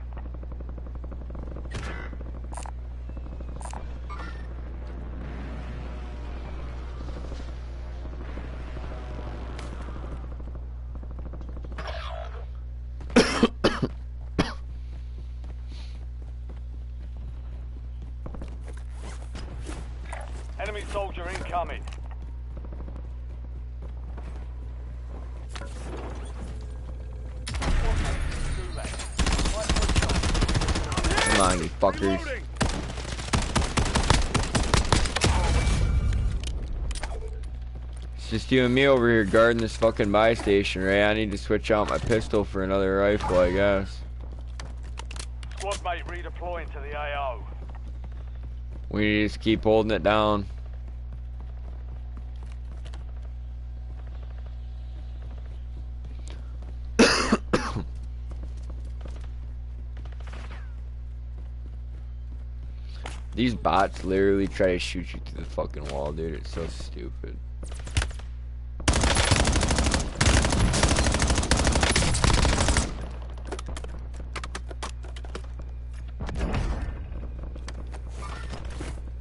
Enemy soldier incoming. Come on, you fuckers. It's just you and me over here guarding this fucking buy station, Ray. I need to switch out my pistol for another rifle, I guess. Squad mate redeploying to the AO. We need to just keep holding it down. These bots literally try to shoot you through the fucking wall, dude. It's so stupid.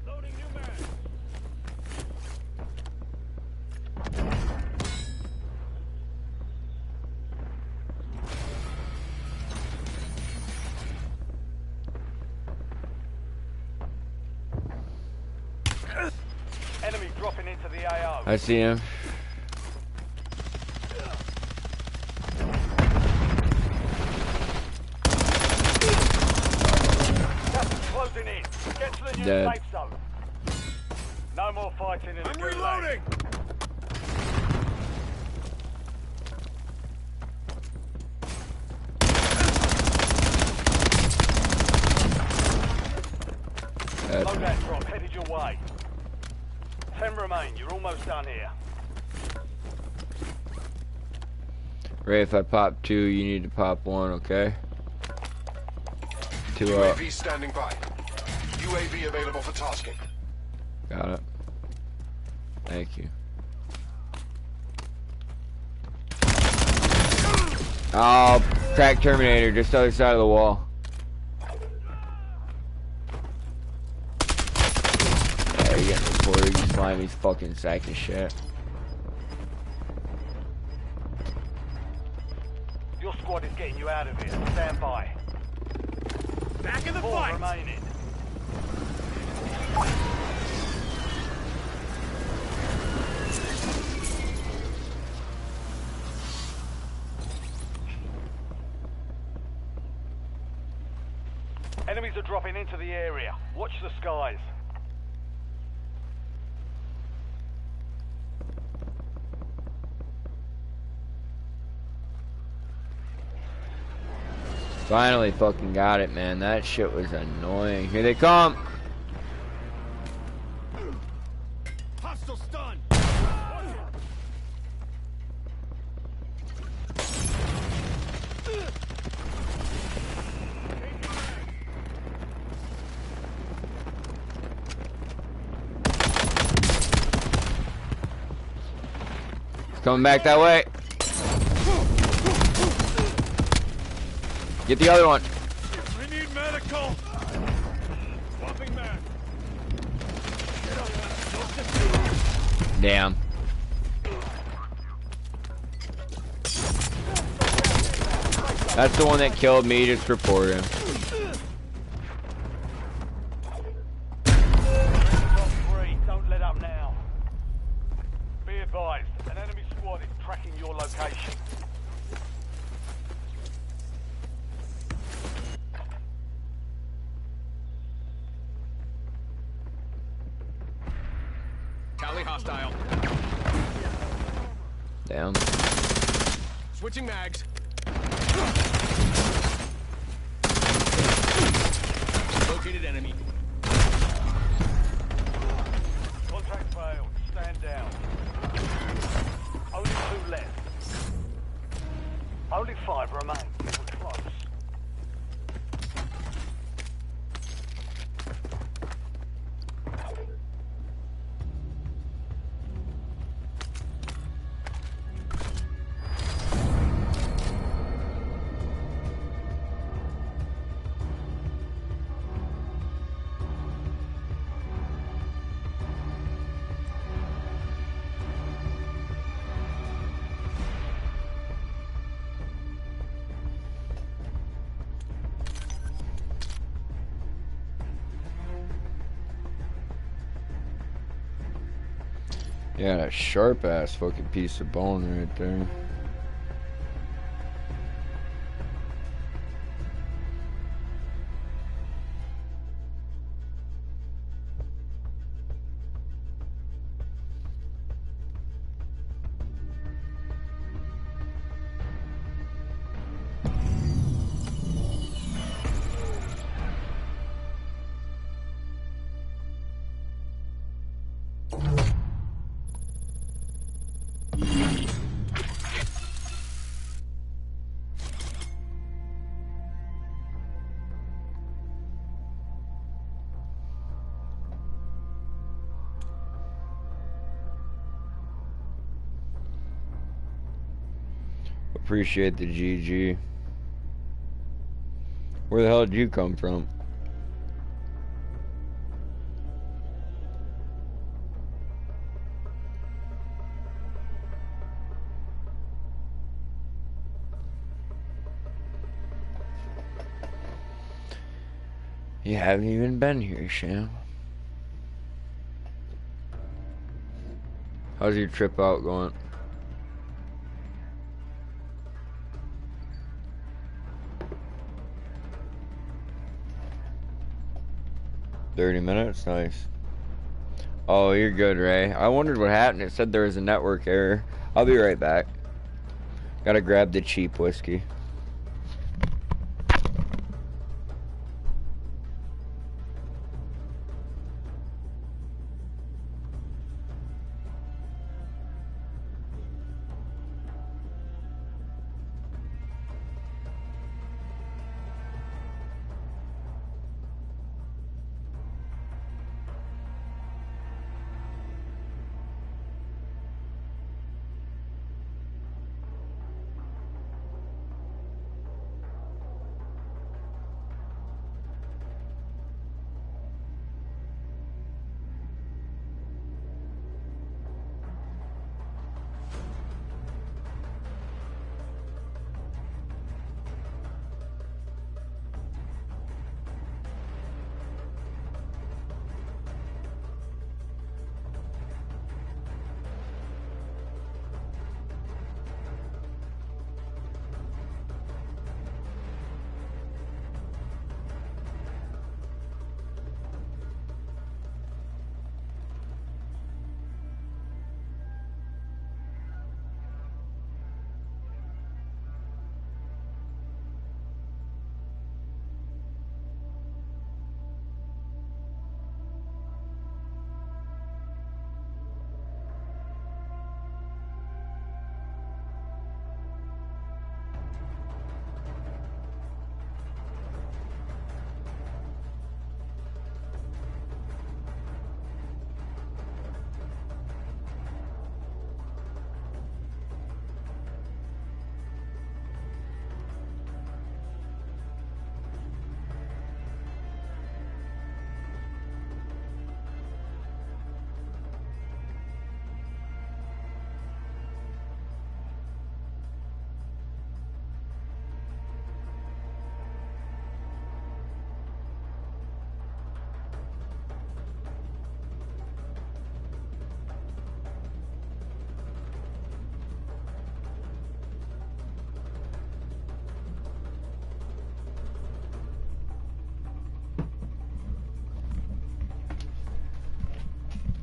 Loading new man. Enemy dropping into the AO. I see him. Gas is closing in. Get to the new Dead. safe zone. No more fighting in the I'm gulag. reloading. Loadout drop headed your way. 10 remain. You're almost done here. Ray, if I pop 2, you need to pop 1, okay? 2 up. UAV standing by. UAV available for tasking. Got it. Thank you. Oh, crack Terminator, just the other side of the wall. Yeah, you're getting reported, you slimy fucking sack of shit. Your squad is getting you out of here. Stand by. Back in the 4 fight. remaining. Enemies are dropping dropping into the area. Watch the skies. Finally fucking got it, man. That shit was annoying. Here they come. Hostile stun. It's coming back that way. Get the other one. I need medical. Swapping mag. Damn. That's the one that killed me. Just report him. Top 3, don't let up now. Be advised, an enemy squad is tracking your location. Tally hostile. Damn. Switching mags. Located enemy. Contract failed. Stand down. Only 2 left. Only 5 remain. We're close. Yeah, that sharp ass fucking piece of bone right there. Appreciate the GG. Where the hell did you come from? You haven't even been here, Sham. How's your trip out going? $30, nice. Oh, you're good, Ray. I wondered what happened. It said there was a network error. I'll be right back. Gotta grab the cheap whiskey.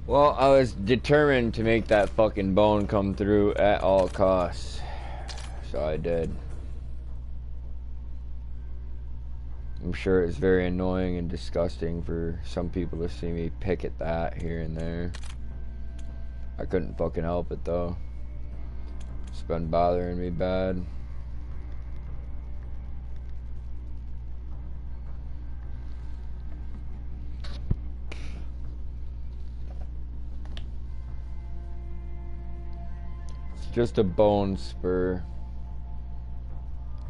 Well, I was determined to make that fucking bone come through at all costs. So I did. I'm sure it's very annoying and disgusting for some people to see me pick at that here and there. I couldn't fucking help it though. It's been bothering me bad. It's just a bone spur.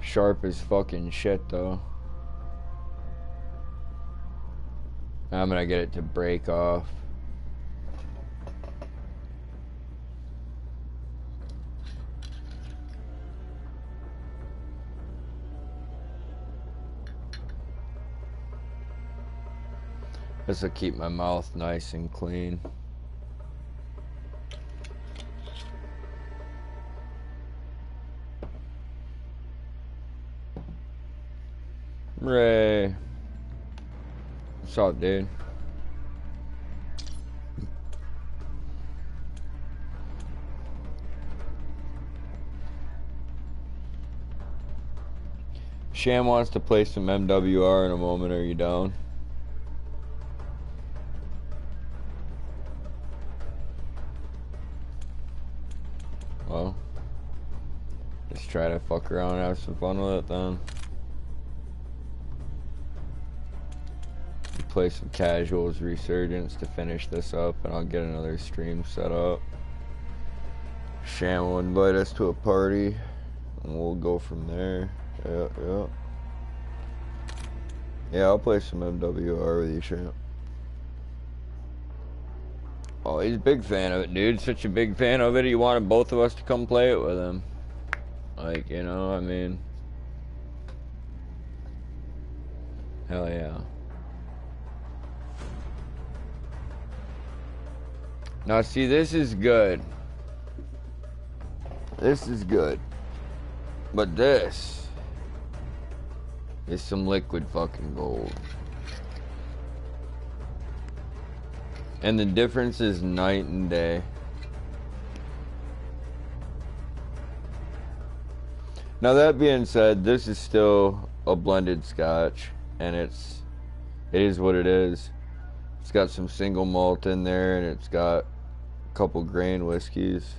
Sharp as fucking shit though. I'm gonna get it to break off. This will keep my mouth nice and clean. Ray. What's up, dude? Sham wants to play some MWR in a moment. Are you down? Well, just try to fuck around and have some fun with it then. Play some casuals Resurgence to finish this up, and I'll get another stream set up. Sham will invite us to a party, and we'll go from there. Yeah, I'll play some MWR with you, Sham. Oh, he's a big fan of it, dude. Such a big fan of it, he wanted both of us to come play it with him. Like, you know, I mean... Hell yeah. Now, see, this is good. This is good. But this is some liquid fucking gold. And the difference is night and day. Now, that being said, this is still a blended scotch, and it is what it is. It's got some single malt in there, and it's got a couple grain whiskeys.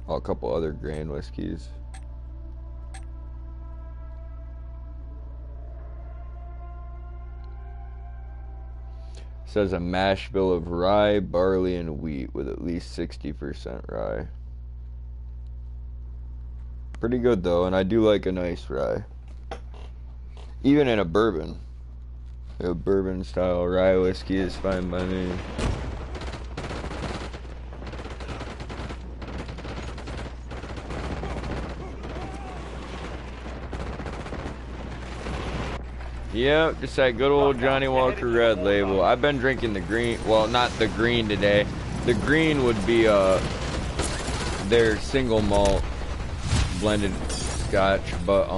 Oh, a couple other grain whiskeys. It says a mash bill of rye, barley, and wheat with at least 60% rye. Pretty good though, and I do like a nice rye. Even in a bourbon. A bourbon style rye whiskey is fine by me. Yep, just that good old Johnny Walker Red Label. I've been drinking the green, well, not the green today. The green would be their single malt blended scotch, but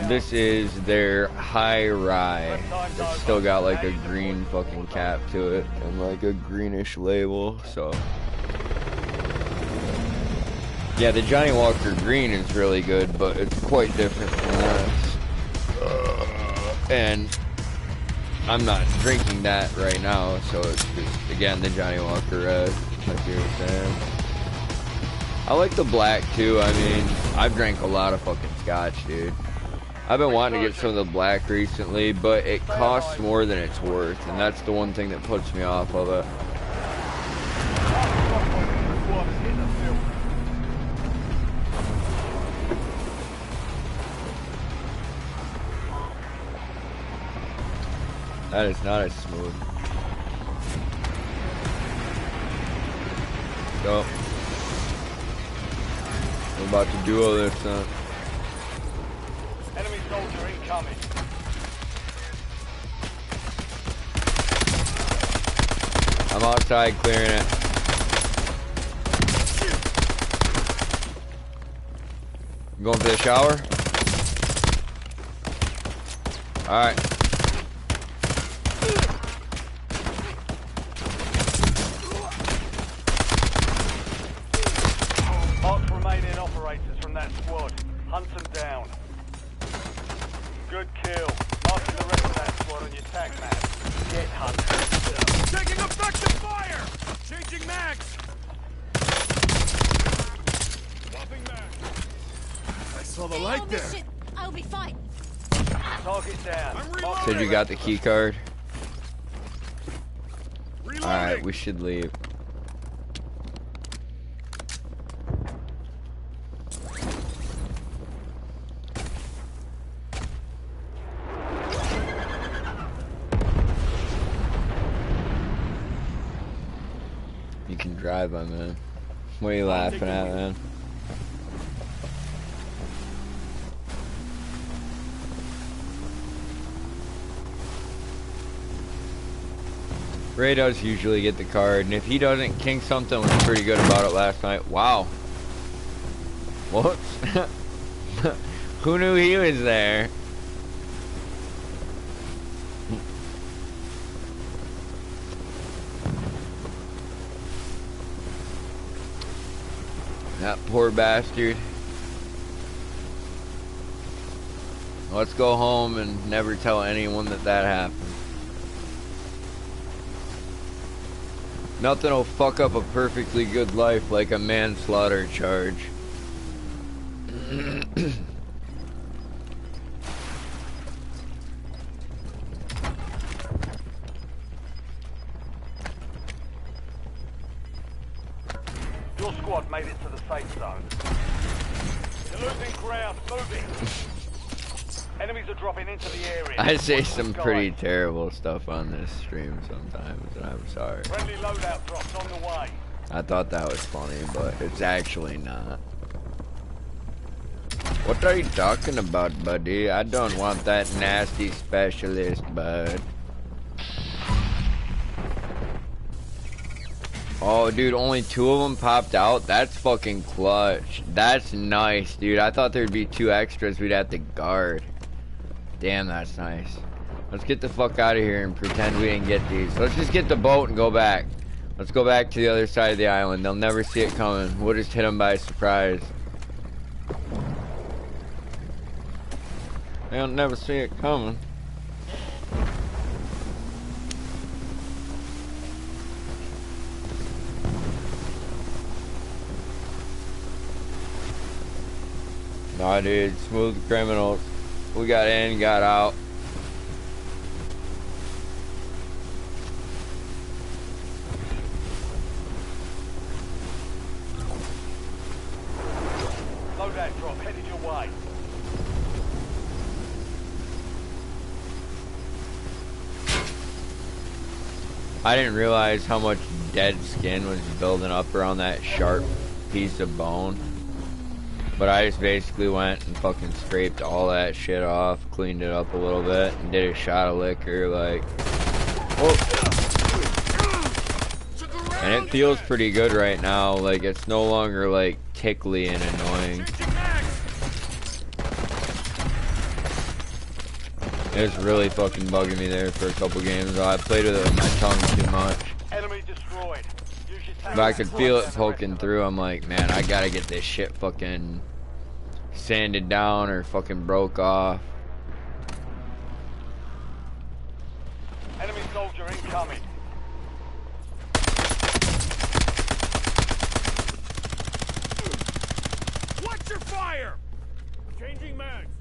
this is their high rye. It's still got like a green fucking cap to it and like a greenish label, so. Yeah, the Johnny Walker Green is really good, but it's quite different from that. And I'm not drinking that right now, so it's just, again, the Johnny Walker Red, like you were saying. I like the black too. I mean, I've drank a lot of fucking scotch, dude. I've been wanting to get some of the black recently, but it costs more than it's worth, and that's the one thing that puts me off of it. That is not as smooth. So, we're about to duo this, son. Enemy soldier incoming. I'm outside clearing it. You going for the shower? Alright. a light there. I'll be fine. Target down. I'm Said reloading. you got the key card. Reloading. Alright, we should leave. You can drive, my man. What are you laughing at, man? Ray does usually get the card, and if he doesn't, King something was pretty good about it last night. Wow. Whoops. Who knew he was there? That poor bastard. Let's go home and never tell anyone that that happened. Nothing will fuck up a perfectly good life like a manslaughter charge. Your squad made it to the safe zone. You're losing ground. Moving. Enemies are dropping into the area. I say Watch the some sky. pretty terrible stuff on this stream sometimes, and I'm sorry. Friendly loadout drops on the way. I thought that was funny, but it's actually not. What are you talking about, buddy? I don't want that nasty specialist, bud. Oh, dude, only 2 of them popped out? That's fucking clutch. That's nice, dude. I thought there'd be 2 extras we'd have to guard. Damn, that's nice. Let's get the fuck out of here and pretend we didn't get these. Let's just get the boat and go back. Let's go back to the other side of the island. They'll never see it coming. We'll just hit them by surprise. They'll never see it coming. Nah, dude, smooth criminals. We got in, got out. Loadout drop headed your way. I didn't realize how much dead skin was building up around that sharp piece of bone. But I just basically went and fucking scraped all that shit off, cleaned it up a little bit, and did a shot of liquor, like... Whoa. And it feels pretty good right now, like it's no longer like tickly and annoying. It was really fucking bugging me there for a couple games. I played with it with my tongue too much. Enemy destroyed. Use your But I could feel it poking through. I'm like, man, I gotta get this shit fucking sanded down or fucking broke off. Enemy soldier incoming. Watch your fire! Changing mags.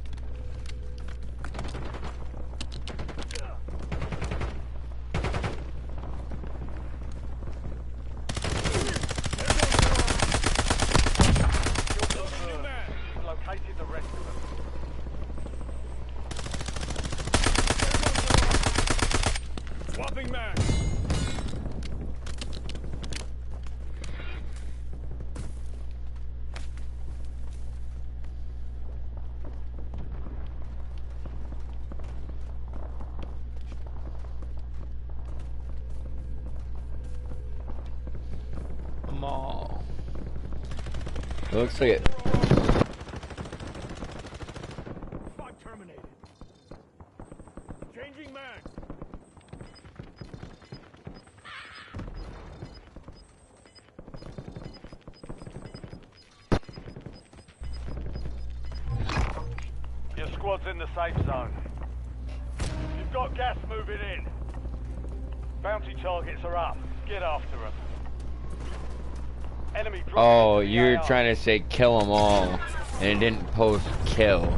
Located the rest of them. Swapping mags. Come on. It looks like it. Spot terminated. Changing mags. Your squad's in the safe zone. You've got gas moving in. Bounty targets are up. Get after them. Enemy dropping Oh, into the you're AR. trying to say kill them all. and it didn't post kill.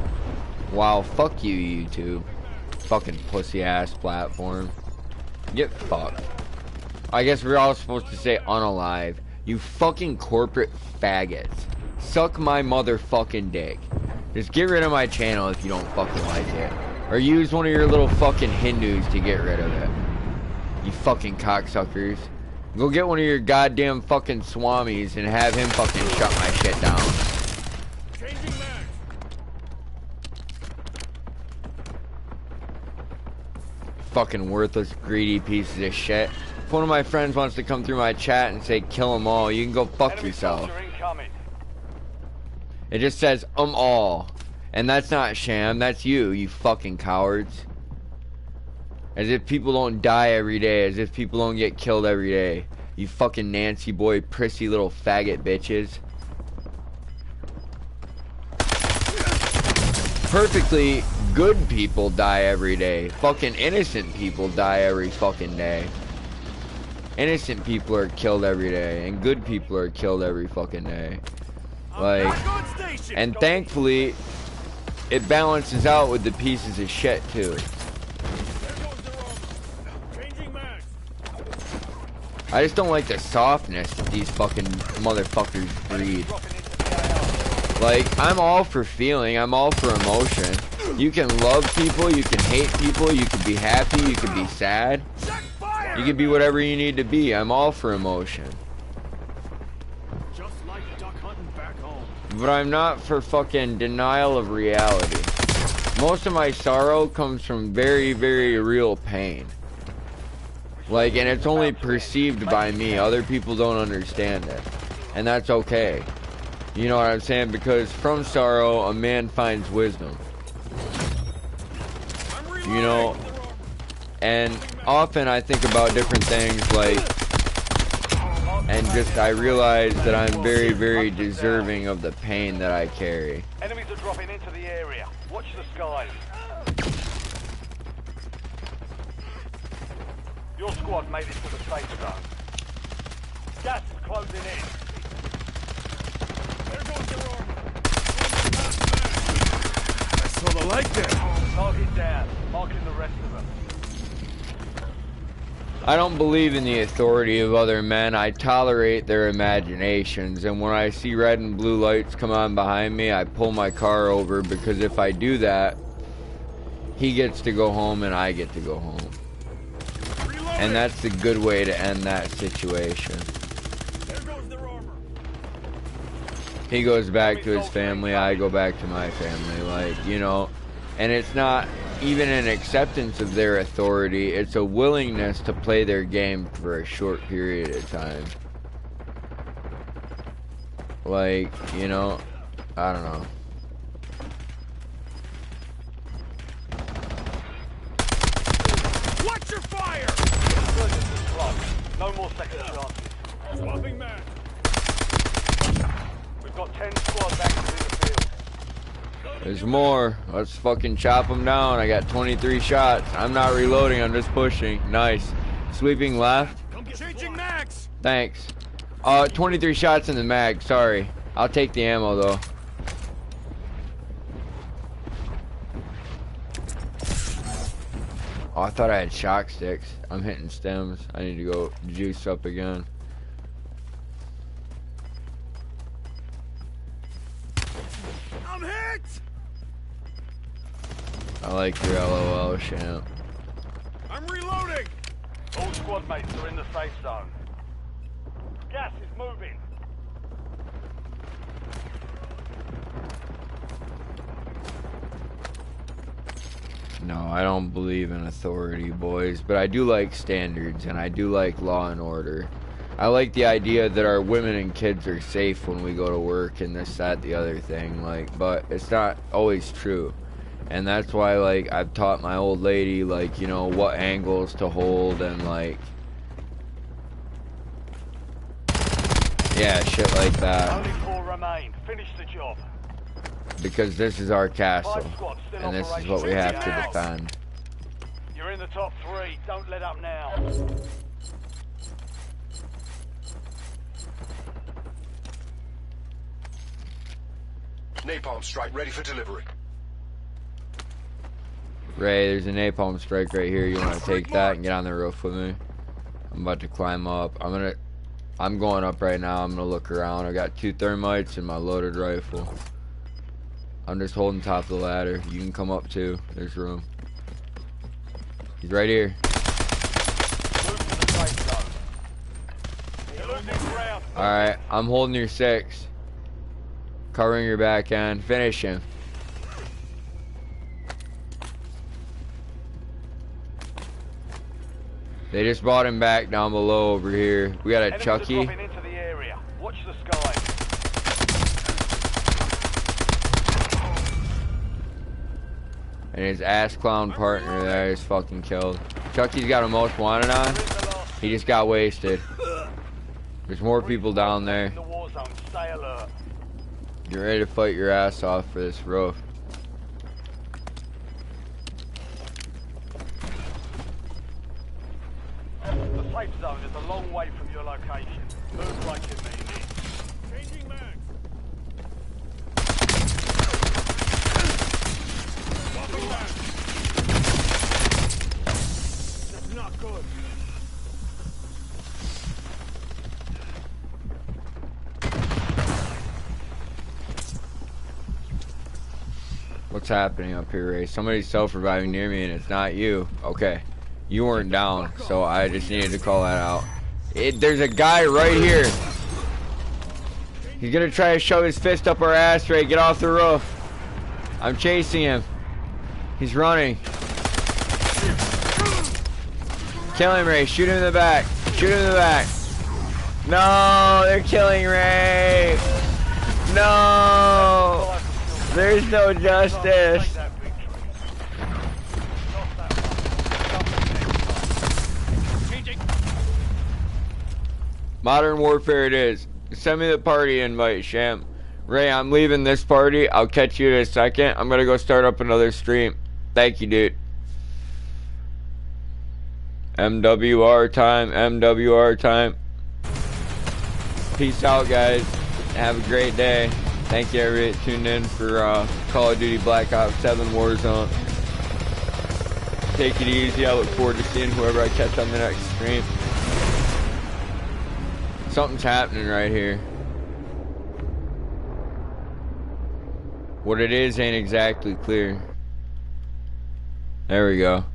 Wow, fuck you, YouTube. Fucking pussy ass platform. Get fucked. I guess we're all supposed to say unalive. You fucking corporate faggots. Suck my motherfucking dick. Just get rid of my channel if you don't fucking like it. Or use one of your little fucking Hindus to get rid of it. You fucking cocksuckers. Go get one of your goddamn fucking swamis and have him fucking shut my shit down. Changing mag. Fucking worthless, greedy pieces of shit. If one of my friends wants to come through my chat and say kill them all, you can go fuck Enemy yourself. soldier incoming. It just says all. And that's not sham, that's you, you fucking cowards. As if people don't die every day, as if people don't get killed every day. You fucking Nancy boy, prissy little faggot bitches. Perfectly good people die every day. Fucking innocent people die every fucking day. Innocent people are killed every day, and good people are killed every fucking day. Like, Back on station. and thankfully, it balances out with the pieces of shit too. There goes their armor. Changing mag. I just don't like the softness that these fucking motherfuckers breed. Dropping into the AO. Like, I'm all for feeling, I'm all for emotion. You can love people, you can hate people, you can be happy, you can be sad. Check fire. You can be whatever you need to be. I'm all for emotion. Just like duck hunting back home. But I'm not for fucking denial of reality. Most of my sorrow comes from very, very real pain. Like, and it's only perceived by me. Other people don't understand it. And that's okay. You know what I'm saying? Because from sorrow, a man finds wisdom. I'm reloading. You know, and often I think about different things, like, and just I realize that I'm very, very deserving of the pain that I carry. Enemies are dropping into the area. Watch the skies. Your squad made it to the safe zone. Gas is closing in. There goes their armor. I saw the light there. Target down. Marking the rest of them. I don't believe in the authority of other men. I tolerate their imaginations, and when I see red and blue lights come on behind me, I pull my car over, because if I do that, he gets to go home and I get to go home. Reloading. And that's the good way to end that situation. There goes their armor. He goes back to his family, I go back to my family, like, you know, and it's not even an acceptance of their authority, it's a willingness to play their game for a short period of time. Like, you know, I don't know. Watch your fire. Insurgents is blocked. No more second chances. Swapping mag. We've got 10 squads active in the field. There's more. Let's fucking chop them down. I got 23 shots. I'm not reloading, I'm just pushing. Nice. Sweeping left. Changing mags. Thanks. 23 shots in the mag, sorry. I'll take the ammo though. Oh, I thought I had shock sticks. I'm hitting stems. I need to go juice up again. I'm hit. I like your LOL, champ. I'm reloading. All squad mates are in the safe zone. Gas is moving. No, I don't believe in authority, boys, but I do like standards, and I do like law and order. I like the idea that our women and kids are safe when we go to work and this, that, the other thing, like, but it's not always true. And that's why, like, I've taught my old lady, like, you know, what angles to hold and, like, yeah, shit like that. Only 4 remain. Finish the job. Because this is our castle, 5 squads still and this is what we have to defend. You're in the top 3. Don't let up now. Napalm strike ready for delivery. Ray, there's a napalm strike right here. You want to take that and get on the roof with me? I'm about to climb up. I'm going up right now. I'm gonna look around. I got 2 thermites and my loaded rifle. I'm just holding top of the ladder. You can come up too. There's room. He's right here. Alright, I'm holding your 6. Covering your back end. Finish him. They just brought him back down below over here. We got a Chucky. Into the area. Watch the sky. And his ass clown partner there is fucking killed. Chucky's got a most wanted on. He just got wasted. There's more people down there. In the war zone. Stay alert. You're ready to fight your ass off for this roof. The safe zone is a long way from your location. Move like you mean it. Changing mags. Swapping mags. That's not good. What's happening up here, Ray? Somebody's self-reviving near me and it's not you. Okay. You weren't down, so I just needed to call that out. There's a guy right here. He's gonna try to shove his fist up our ass, Ray. Get off the roof. I'm chasing him. He's running. Kill him, Ray. Shoot him in the back. Shoot him in the back. No, they're killing Ray. No. There's no justice. Modern Warfare it is. Send me the party invite, Sham. Ray, I'm leaving this party. I'll catch you in a second. I'm gonna go start up another stream. Thank you, dude. MWR time. MWR time. Peace out, guys. Have a great day. Thank you, everybody that tuned in for Call of Duty Black Ops 7 Warzone. Take it easy. I look forward to seeing whoever I catch on the next stream. Something's happening right here. What it is ain't exactly clear. There we go.